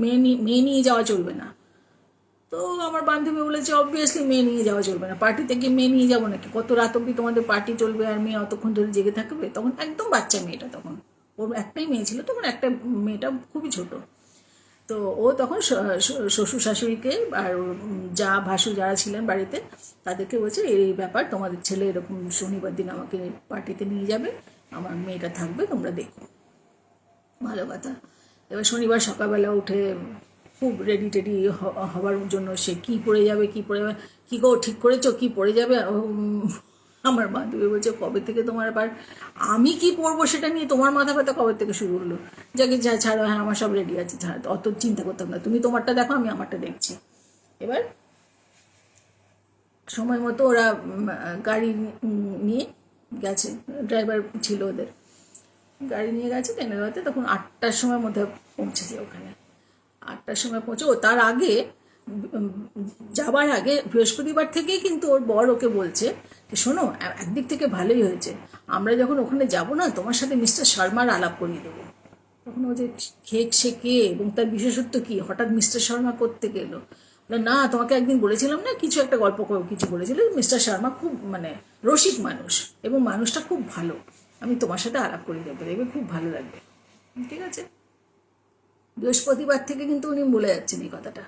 মেয়ে নিয়ে যাওয়া চলবে না। তো আমার বান্ধবী বলেছে অবভিয়াসলি মেয়ে নিয়ে যাওয়া চলবে না, পার্টিতে গিয়ে মেয়ে নিয়ে যাবো নাকি? কত রাত অব্দি তোমাদের পার্টি চলবে আর মেয়ে অতক্ষণ ধরে জেগে থাকবে? তখন একদম বাচ্চা মেয়েটা, তখন ওর একটাই মেয়ে ছিল, তখন একটা মেয়েটা খুবই ছোট। তো ও তখন শ্বশুর শাশুড়িকে আর যা ভাসুর যারা ছিলেন বাড়িতে তাদেরকে বলছে এই ব্যাপার, তোমাদের ছেলে এরকম শনিবার দিন আমাকে পার্টিতে নিয়ে যাবে, আমার মেয়েটা থাকবে, তোমরা দেখো। ভালো কথা। এবার শনিবার সকালবেলা উঠে খুব রেডি টেডি হবার জন্য, সে কী পরে যাবে কী গো ঠিক করেছো কী পরে যাবে? আমার বান্ধবী বলছে কবে থেকে তোমার আবার আমি কি পরবো সেটা নিয়ে তোমার মাথা ব্যথা কবে থেকে শুরু হলো? যাকে যা ছাড়ো, হ্যাঁ আমার সব রেডি আছে, ছাড়ো, অত চিন্তা করতাম না, তুমি তোমারটা দেখো, আমি আমারটা দেখছি। এবার সময় মতো ওরা গাড়ি নিয়ে গেছে, ড্রাইভার ছিল ওদের, গাড়ি নিয়ে গেছে কেনারতে, তখন 8টার সময় মধ্যে পৌঁছেছে ওখানে। 8টার সময় পৌঁছে, ও তার আগে যাবার আগে বৃহস্পতিবার থেকেই কিন্তু ওর বর ওকে বলছে যে শোনো, একদিক থেকে ভালোই হয়েছে, আমরা যখন ওখানে যাব না, তোমার সাথে মিস্টার শর্মার আলাপ করিয়ে দেবো। তখন ও যে সে কে এবং তার বিশেষত্ব কি, হঠাৎ মিস্টার শর্মা করতে গেলো? না, তোমাকে একদিন বলেছিলাম না, কিছু একটা গল্প কিছু বলেছিল, মিস্টার শর্মা খুব রসিক মানুষ এবং মানুষটা খুব ভালো, আমি তোমার সাথে আলাপ করিয়ে দেবো, দেখবে খুব ভালো লাগবে। ঠিক আছে, বৃহস্পতিবার থেকে কিন্তু উনি বলে যাচ্ছেন এই কথাটা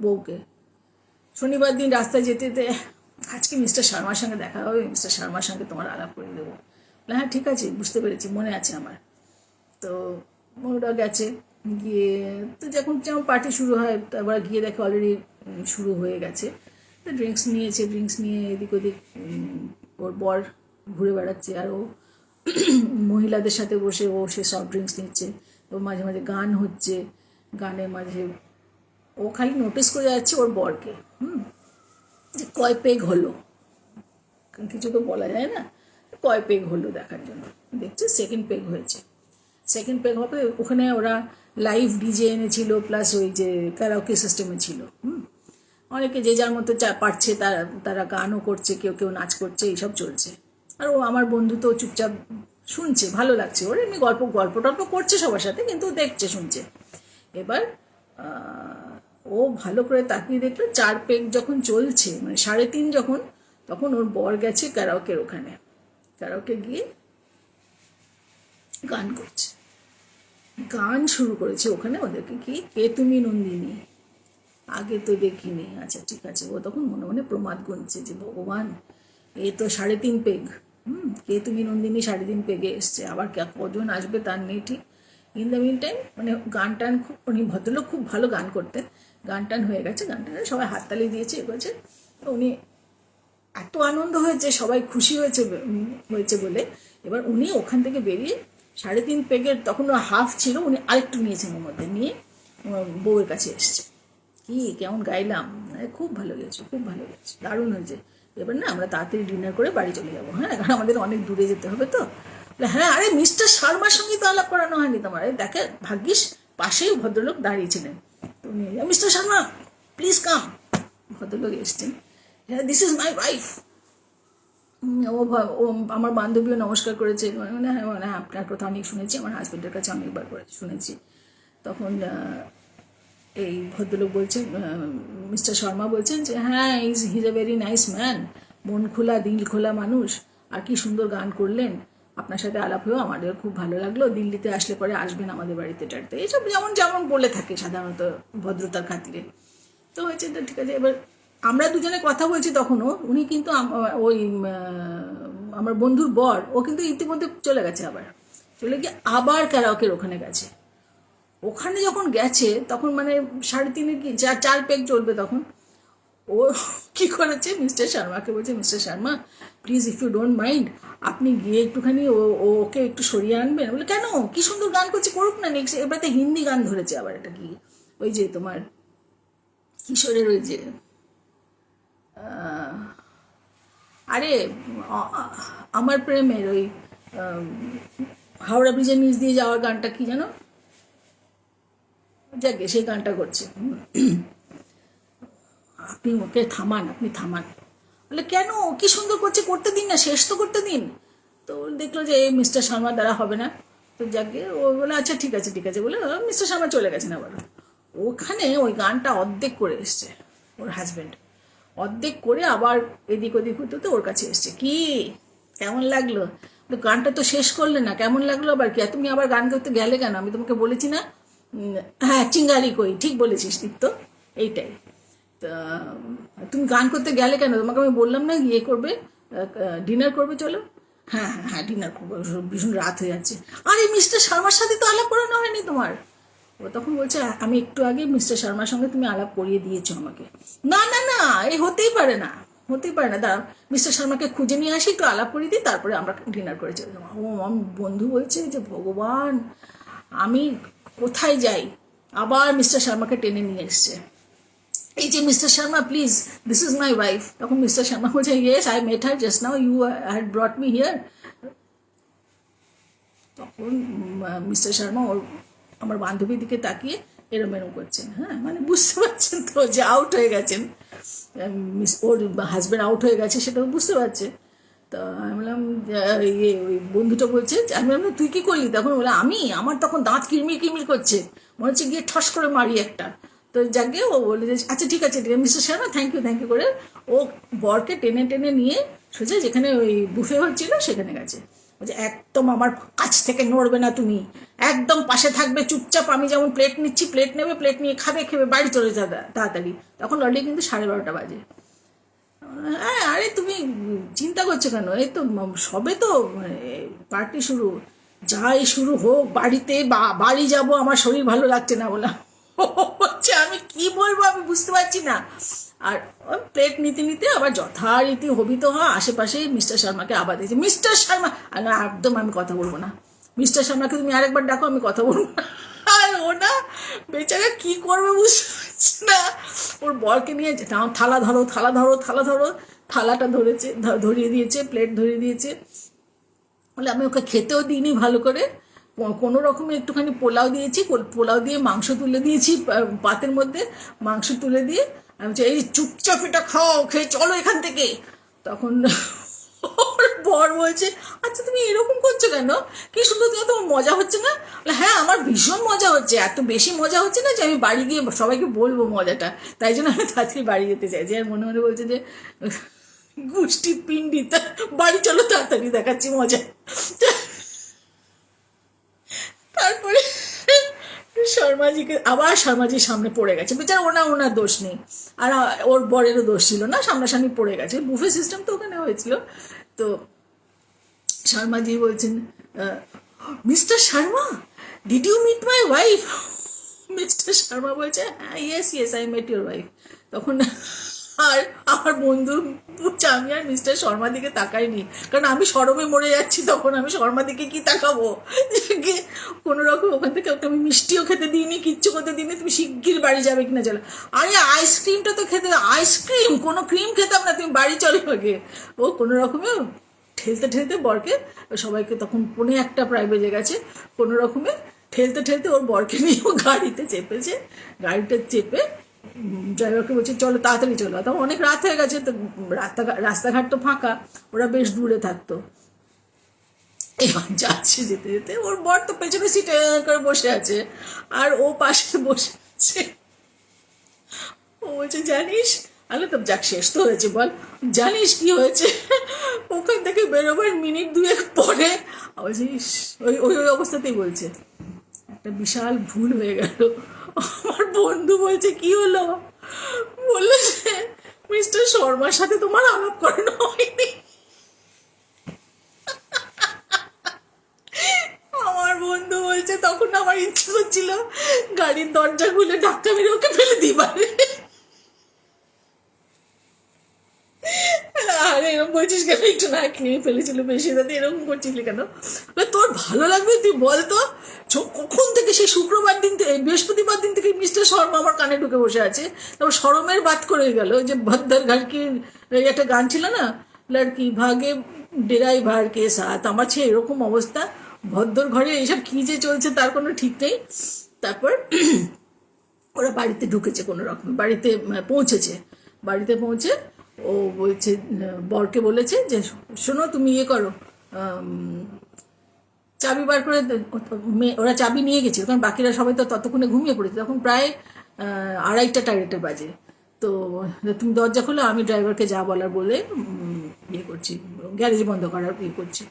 বউকে। শনিবার দিন রাস্তায় যেতে যেতে আজকে মিস্টার শর্মার সঙ্গে দেখা হবে, মিস্টার শর্মার সঙ্গে তোমার আলাপ করে দেবো। হ্যাঁ ঠিক আছে, বুঝতে পেরেছি, মনে আছে আমার। তো ওরা গেছে, গিয়ে তো যেমন পার্টি শুরু হয়, তারপর গিয়ে দেখে অলরেডি শুরু হয়ে গেছে। তো ড্রিঙ্কস নিয়ে এদিক ওদিক ওর বর ঘুরে বেড়াচ্ছে, আর ও মহিলাদের সাথে বসে সে সফট ড্রিঙ্কস নিচ্ছে। তো মাঝে মাঝে গান হচ্ছে, গানের মাঝে ও খালি নোটিস করে যাচ্ছে ওর বরকে, যে কয় পেগ হলো, কিছু তো বলা যায় না, কয় পেগ হলো দেখার জন্য দেখছে। সেকেন্ড পেগ হয়েছে, সেকেন্ড পেগ হবে, ওখানে ওরা লাইভ ডিজে এনেছিল, প্লাস ওই যে ক্যারাওকে সিস্টেমে ছিল। অনেকে যে যার মতো পারছে, তারা গানও করছে, কেউ নাচ করছে, এইসব চলছে। আর ও আমার বন্ধু তো চুপচাপ শুনছে, ভালো লাগছে ওর, এমনি গল্প টল্প করছে সবার সাথে, কিন্তু দেখছে শুনছে। এবার ও ভালো করে তাকিয়ে দেখলো 4 পেগ যখন চলছে, 3.5 যখন, তখন ওর বর গেছে ক্যারাওকের ওখানে, ক্যারাওকে গিয়ে গান করছে, গান শুরু করেছে ওখানে। ওদেরকে কি, কে তুমি নন্দিনী, আগে তো দেখিনি, আচ্ছা ঠিক আছে। ও তখন মনে মনে প্রমাদ গুনছে যে ভগবান, এ তো 3.5 পেগ, কে তুমি নন্দিনী 3.5 পেগে এসছে, আবার কজন আসবে তার নেই ঠিক। ইন দ্য মিন টাইম গান টান খুব, উনি ভদ্রলোক খুব ভালো গান করতেন, গান টান হয়ে গেছে, গান টানে সবাই হাততালি দিয়েছে, বলছে উনি এত আনন্দ হয়েছে, সবাই খুশি হয়েছে বলে এবার উনি ওখান থেকে বেরিয়ে 3.5 পেগের, তখন হাফ ছিল, উনি আরেকটু নিয়েছেন ওর মধ্যে, নিয়ে বউয়ের কাছে এসছে, কি কেমন গাইলাম, খুব ভালো গেছে, খুব ভালো গেছে, দারুণ হয়েছে, এবার না আমরা তাড়াতাড়ি ডিনার করে বাড়ি চলে যাবো, হ্যাঁ, কারণ আমাদের অনেক দূরে যেতে হবে তো। হ্যাঁ, আরে মিস্টার শর্মার সঙ্গে তো আলাপ করানো হয়নি তোমার, দেখে ভাগ্যিস পাশেই ভদ্রলোক দাঁড়িয়েছিলেন, তো মিস্টার শর্মা প্লিজ কাম, ভদ্রলোক এসছেন, দিস ইজ মাই ওয়াইফ। ও আমার বান্ধবীও নমস্কার করেছে, হ্যাঁ আপনার কথা অনেক শুনেছি, আমার হাজব্যান্ডের কাছে অনেকবার করে শুনেছি। তখন এই ভদ্রলোক বলছেন, মিস্টার শর্মা বলছেন যে হ্যাঁ is a very nice man, মন খোলা দিল খোলা মানুষ, আর কি সুন্দর গান করলেন, আপনার সাথে আলাপ হয়েও আমাদের খুব ভালো লাগলো, দিল্লিতে আসলে পরে আসবেন আমাদের বাড়িতে টাড়তে, এইসব যেমন বলে থাকে সাধারণত ভদ্রতার খাতিরে। তো হয়েছে, তো ঠিক আছে। এবার আমরা দুজনে কথা বলছি তখনও, উনি কিন্তু ওই আমার বন্ধুর বর, ও কিন্তু ইতিমধ্যে চলে গেছে, আবার চলে গিয়ে আবার ক্যারাওকের ওখানে গেছে। ওখানে যখন গেছে তখন 3.5 কি 4 পেগ চলবে, তখন ও কি করেছে, মিস্টার শর্মাকে বলছে, mister Sharma please if you don't mind, আপনি গিয়ে একটুখানি ওকে একটু সরিয়ে আনবেন। বলে কেন, কি সুন্দর গান করছে, করুক না, নেক্সট এবারে হিন্দি গান ধরেছে, আবার এটা কি ওই যে তোমার কিশোরের ওই যে আরে আমার প্রেমের ওই হাওড়া ব্রিজের নিচ দিয়ে যাওয়ার গানটা কি যেন, যাকে সেই গানটা করছে। আপনি ওকে থামান, আপনি থামান। বলে কেন, কি সুন্দর করছে, করতে দিন না, শেষ তো করতে দিন। তো দেখলো যে এই মিস্টার শর্মার দ্বারা হবে না। তো যাকে ও বলে আচ্ছা ঠিক আছে ঠিক আছে বলে মিস্টার শর্মা চলে গেছেন আবার। ওখানে ওই গানটা অর্ধেক করে এসছে ওর হাজব্যান্ড, অর্ধেক করে আবার এদিক ওদিক হতে হতে ওর কাছে এসছে। কি কেমন লাগলো? তো গানটা তো শেষ করলে না, কেমন লাগলো আবার কি? আর তুমি আবার গান করতে গেলে কেন? আমি তোমাকে বলেছি না? হ্যাঁ চিঙ্গারি কই, ঠিক বলেছিস দীপ্ত, এইটাই। তা তুমি গান করতে গেলে কেন? তোমাকে আমি বললাম না ইয়ে করবে, ডিনার করবে, চলো। হ্যাঁ হ্যাঁ হ্যাঁ ডিনার করবো, ভীষণ রাত হয়ে যাচ্ছে। আরে মিস্টার শর্মার সাথে তো আলাপ করানো হয়নি তোমার। ও তখন বলছে আমি একটু আগে মিস্টার শর্মার সঙ্গে তুমি আলাপ করিয়ে দিয়েছো আমাকে। না না না, এই হতেই পারে না, হতেই পারে না, দাঁড়াও মিস্টার শর্মাকে খুঁজে নিয়ে আসি, একটু আলাপ করিয়ে দিই, তারপরে আমরা ডিনার করে চলে যাবো। ও আমার বন্ধু বলছে যে ভগবান আমি কোথায় যাই, আবার মিস্টার শর্মাকে টেনে নিয়ে এসছে। এই যে mister Sharma please, this is my wife. তখন মিস্টার শর্মা বলছে yes I met her just now, you had brought me here. তখন মিস্টার শর্মা ওর আমার বান্ধবীর দিকে তাকিয়ে এরম এরম করছেন। হ্যাঁ মানে বুঝতে পারছেন তো যে আউট হয়ে গেছেন, ওর হাজব্যান্ড আউট হয়ে গেছে সেটাও বুঝতে পারছে। তো আমি বললাম ইয়ে ওই বন্ধুটা বলছে, আমি বললাম তুই কী করলি? তখন বলে আমি, আমার তখন দাঁত কিরমির কিরমির করছে, মনে হচ্ছে গিয়ে ঠস করে মারি একটা। তো যাকে ও বলে যে আচ্ছা ঠিক আছে ঠিক আছে মিস্টার শর্মা থ্যাংক ইউ করে ও বরকে টেনে টেনে নিয়ে সোজা যেখানে ওই বুফে হচ্ছিল সেখানে গেছে। বলছে একদম আমার কাছ থেকে নড়বে না তুমি, একদম পাশে থাকবে চুপচাপ, আমি যেমন প্লেট নিচ্ছি প্লেট নেবে, প্লেট নিয়ে খাবে, খেবে বাড়ি চলে যাবে তাড়াতাড়ি। তখন অলরেডি কিন্তু 12:30 বাজে। হ্যাঁ আরে তুমি চিন্তা করছো কেন, এই তো সবে তো পার্টি শুরু, যাই শুরু হোক, বাড়িতে বাড়ি যাব, আমার শরীর ভালো লাগছে না বলা হচ্ছে। আমি কি বলবো আমি বুঝতে পারছি না। আর প্লেট নিতে নিতে আবার যথারীতি হবি তো হ্যাঁ আশেপাশে মিস্টার শর্মাকে আবার দিয়েছে, মিস্টার শর্মা। আর না একদম আমি কথা বলবো না, মিস্টার শর্মাকে তুমি আরেকবার ডাকো, আমি কথা বলবো না। আর ও না বেচারা কি করবে বুঝতে পারছি না। ওর বরকে নিয়ে থালা ধরো থালা ধরো থালা ধরো, থালাটা ধরেছে, ধরিয়ে দিয়েছে, প্লেট ধরিয়ে দিয়েছে। বলে আমি ওকে খেতেও দিইনি ভালো করে, কোনো রকমে একটুখানি পোলাও দিয়েছি, পোলাও দিয়ে মাংস তুলে দিয়েছি পাতের মধ্যে, মাংস তুলে দিয়ে আমি বলছি এই চুপচাপ এটা খাও, খেয়ে চলো এখান থেকে। তখন ওর বর বলছে আচ্ছা তুমি এরকম করছো কেন, কি সুন্দর, তোমার মজা হচ্ছে না? হ্যাঁ আমার ভীষণ মজা হচ্ছে, এত বেশি মজা হচ্ছে না যে আমি বাড়ি গিয়ে সবাইকে বলবো মজাটা, তাই জন্য আমি তাড়াতাড়ি বাড়ি যেতে চাইছি। আর মনে মনে বলছে যে গোষ্ঠী পিন্ডি, বাড়ি চলো তাড়াতাড়ি দেখাচ্ছি মজা। তারপরে শর্মাজির সামনে পড়ে গেছে বেচারা, ওনার দোষ নেই, আর ওর বরেরও দোষ ছিল না, সামনাসামনি পড়ে গেছে, বুফে সিস্টেম তো ওখানে হয়েছিল। তো শর্মাজি বলছেন mister Sharma did you meet my wife? Mister Sharma বলছে হ্যাঁ yes yes I met your wife. তখন আর আমার বন্ধু বলছে আমি আর মিস্টার শর্মার দিকে তাকাইনি, কারণ আমি শরমে মরে যাচ্ছি, তখন আমি শর্মার দিকে কি তাকাবো? কোনো রকম ওখান থেকে ওকে আমি মিষ্টিও খেতে দিইনি, কিচ্ছু খেতে দিইনি, তুমি শিগগির বাড়ি যাবে কিনা চলো। আরে আইসক্রিমটা তো খেতে, আইসক্রিম কোনো ক্রিম খেতাম না, তুমি বাড়ি চলো আগে। ও কোনো রকমে ঠেলতে ঠেলতে বরকে, সবাইকে তখন 1:45 প্রায় বেজে গেছে, কোনো রকমে ঠেলতে ঠেলতে ওর বরকে নিয়ে ও গাড়িতে চেপেছে, গাড়িটা চেপে ড্রাইভারকে বলছে চলো তাড়াতাড়ি চলো, তখন অনেক রাত হয়ে গেছে, তো রাস্তাঘাট তো ফাঁকা, ওরা বেশ দূরে থাকতো। এবার যাচ্ছে যেতে যেতে ওর বর তো পেছনে সিটে করে বসে আছে, আর ও পাশে বসে আছে। ও বলছে জানিস, আরে তো যাক শেষ তো হয়েছে বল, জানিস কি হয়েছে? ওখান থেকে বেরোবার মিনিট 2 পরে বলছিস ওই ওই ওই অবস্থাতেই বলছে একটা বিশাল ভুল হয়ে গেল। আমার বন্ধু বলছে কি হলো? বললো যে মিস্টার শর্মার সাথে তোমার আলাপ করানো হয়নি। আমার বন্ধু বলছে তখন আমার ইচ্ছে হচ্ছিল গাড়ির দরজা খুলে ধাক্কা মেরে ওকে ফেলে দিবারে। আরে এরকম বলছিস কেন, একটু না খেয়ে ফেলেছিল বেশি, দাদা এরকম করছিলি কেন? তোর ভালো লাগবে তুই বল তো। কখন থেকে সেই শুক্রবার দিন থেকে বৃহস্পতিবার দিন থেকে মিস্টার শর্মা আমার কানে ঢুকে বসে আছে। তারপর শরমের বাত করে গেল, ওই যে ভদ্দার ঘাটকির একটা গান ছিল না, লড়কি ভাগে ড্রাইভার কে সাথ, আমার ছে এরকম অবস্থা। ভদ্দর ঘরে এইসব কি যে চলছে তার কোনো ঠিক নেই। তারপর ওরা বাড়িতে ঢুকেছে কোনো রকম, বাড়িতে পৌঁছেছে। বাড়িতে পৌঁছে ও বলছে, বরকে বলেছে যে শোনো তুমি ইয়ে করো, চাবি বার করে ওরা চাবি নিয়ে গেছিল, কারণ বাকিরা সবাই তো ততক্ষণে ঘুমিয়ে পড়েছে, তখন প্রায় 2:30-2:30 বাজে। তো তুমি দরজা খোলো, আমি ড্রাইভারকে যা বলার বলে ইয়ে করছি, গ্যারেজ বন্ধ করার ইয়ে করছি।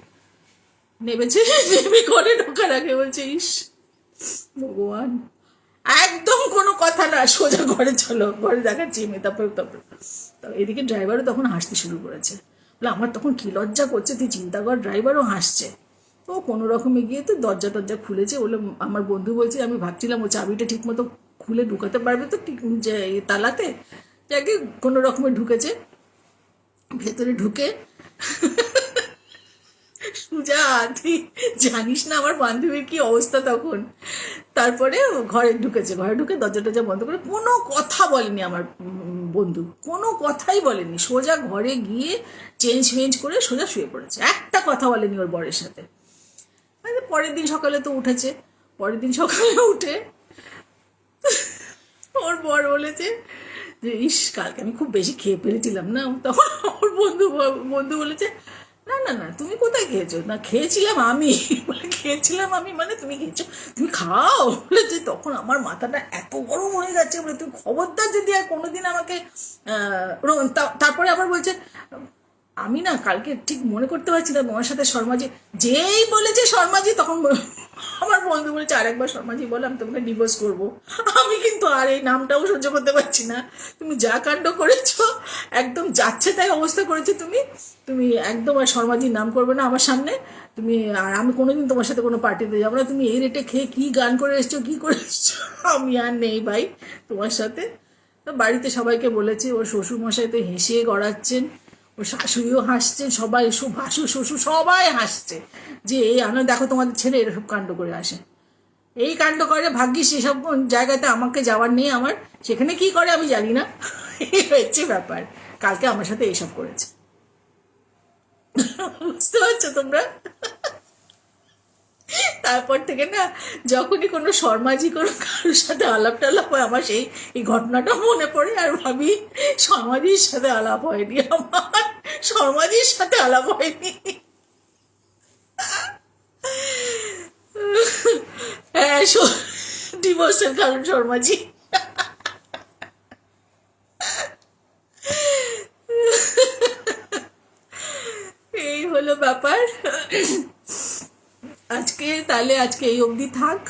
নেমেছে, নেমে ঘরে ঢোকার আগে বলছে, ইস ভগবান, একদম কোনো কথা না, সোজা ঘরে চলো, ঘরে দেখাচ্ছি মেয়ে। তারপর এদিকে ড্রাইভারও তখন হাসতে শুরু করেছে। বলে আমার তখন কি লজ্জা করছে তুই চিন্তা কর, ড্রাইভারও হাসছে। ও কোনো রকমে গিয়ে তো দরজা টরজা খুলেছে। বলে আমার বন্ধু বলছে, আমি ভাবছিলাম ও চাবিটা ঠিক মতো খুলে ঢুকাতে পারবে তো ঠিক যে তালাতে, যাকে কোনো রকমে ঢুকেছে। ভেতরে ঢুকে সুজা, তুই জানিস না আমার বান্ধবীর কি অবস্থা তখন। তারপরে ঘরে ঢুকেছে, ঘরে ঢুকে দরজা টরজা বন্ধ করে কোনো কথা বলেনি আমার বন্ধু, কোনো কথাই বলেনি, সোজা ঘরে গিয়ে চেঞ্জ ফেঞ্জ করে সোজা শুয়ে পড়েছে, একটা কথা বলেনি ওর বরের সাথে। পরের দিন সকালে তো উঠেছে, পরের দিন সকালে উঠে ওর বর বলেছে যে ইস কালকে আমি খুব বেশি খেয়ে ফেলেছিলাম না। তখন ওর বন্ধু বলেছে, না না না তুমি কোথায় খেয়েছো? না খেয়েছিলাম আমি। বলে খেয়েছিলাম আমি মানে তুমি খেয়েছো, তুমি খাও। বলেছে তখন আমার মাথাটা এত গরম হয়ে যাচ্ছে, বলে তুমি খবরদার যদি আর কোনোদিন আমাকে তারপরে আবার বলছে, আমি না কালকে ঠিক মনে করতে পারছি না তোমার সাথে শর্মাজি, যেই বলেছে শর্মাজি তখন আমার বন্ধু বলেছে আরেকবার শর্মাজি বলে আমি তোমাকে ডিভোর্স করবো। আমি কিন্তু আর এই নামটাও সহ্য করতে পারছি না। তুমি যা কাণ্ড করেছো, একদম যাচ্ছে তাই অবস্থা করেছো তুমি। তুমি একদম আর শর্মাজির নাম করবে না আমার সামনে। তুমি আর আমি কোনোদিন তোমার সাথে কোনো পার্টিতে যাবো না। তুমি এই রেটে খেয়ে কী গান করে এসছো, কী করে এসছো, আমি আর নেই ভাই তোমার সাথে। তো বাড়িতে সবাইকে বলেছে, ওর শ্বশুরমশাই তো হেসে গড়াচ্ছেন, ওর শাশুড়িও হাসছেন, সবাই ভাসুর শ্বশুর সবাই হাসছে যে এই আনন্দ দেখো তোমাদের ছেলে এরসব কাণ্ড করে আসে, এই কাণ্ড করে। ভাগ্যিস সেসব জায়গাতে আমাকে যাওয়ার নেই আমার, সেখানে কি করে আমি জানি না। এই হচ্ছে ব্যাপার, কালকে আমার সাথে এইসব করেছে। বুঝতে পারছো তোমরা? তারপর থেকে না যখনই কোনো শর্মাজি কোনো কারোর সাথে আলাপ টালাপ হয়, আমার এই ঘটনাটা মনে পড়ে আর ভাবি শর্মাজির সাথে আলাপ হয়নি, আমার শর্মাজির সাথে আলাপ হয়নি। হ্যাঁ, ডিভোর্সের কারণ শর্মাজি। এই হলো ব্যাপার। আজকে এই অবধি থাক,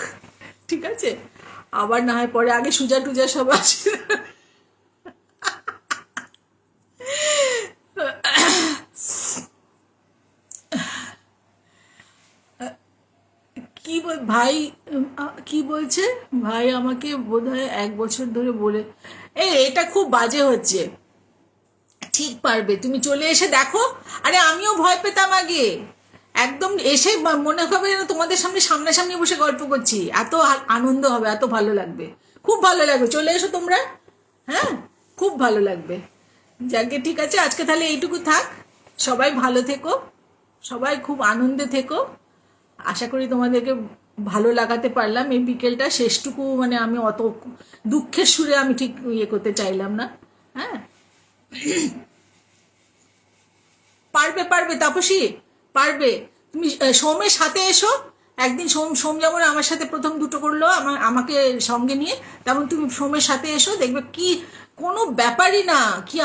ঠিক আছে? আবার না হয় পরে, আগে সুজা টুজা সব আছে। ভাই কি বলছে, ভাই আমাকে বোধহয় 1 বছর ধরে বলে, এটা খুব বাজে হচ্ছে। ঠিক পারবে, তুমি চলে এসে দেখো। আরে আমিও ভয় পেতাম আগে, একদম এসে মনে হবে যেন তোমাদের সামনে সামনাসামনি বসে গল্প করছি, এত আনন্দ হবে, এত ভালো লাগবে, খুব ভালো লাগবে। চলে এসো তোমরা, হ্যাঁ খুব ভালো লাগবে। যাকে ঠিক আছে, আজকে তাহলে এইটুকু থাক। সবাই ভালো থেকো, সবাই খুব আনন্দে থেকো। আশা করি তোমাদেরকে ভালো লাগাতে পারলাম এই বিকেলটা, শেষটুকু মানে আমি অত দুঃখের সুরে আমি ঠিক ইয়ে করতে চাইলাম না। হ্যাঁ, পারবে পারবে তাপসী, পারবে। তুমি সোমের সাথে এসো একদিন। সোম যেমন আমার সাথে প্রথম দুটো করলো আমাকে সঙ্গে নিয়ে, তেমন তুমি সোমের সাথে এসো, দেখবে কি কোনো ব্যাপারই না, কি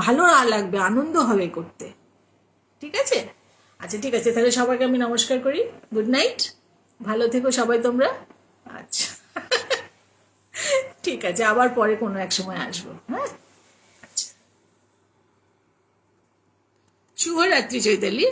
ভালো লাগবে, আনন্দ হবে করতে, ঠিক আছে? আচ্ছা ঠিক আছে, তাহলে সবাইকে আমি নমস্কার করি, গুড নাইট, ভালো থেকো সবাই তোমরা। আচ্ছা ঠিক আছে, আবার পরে কোনো এক সময় আসবো। হ্যাঁ, আচ্ছা, শুভরাত্রি চৈতালি।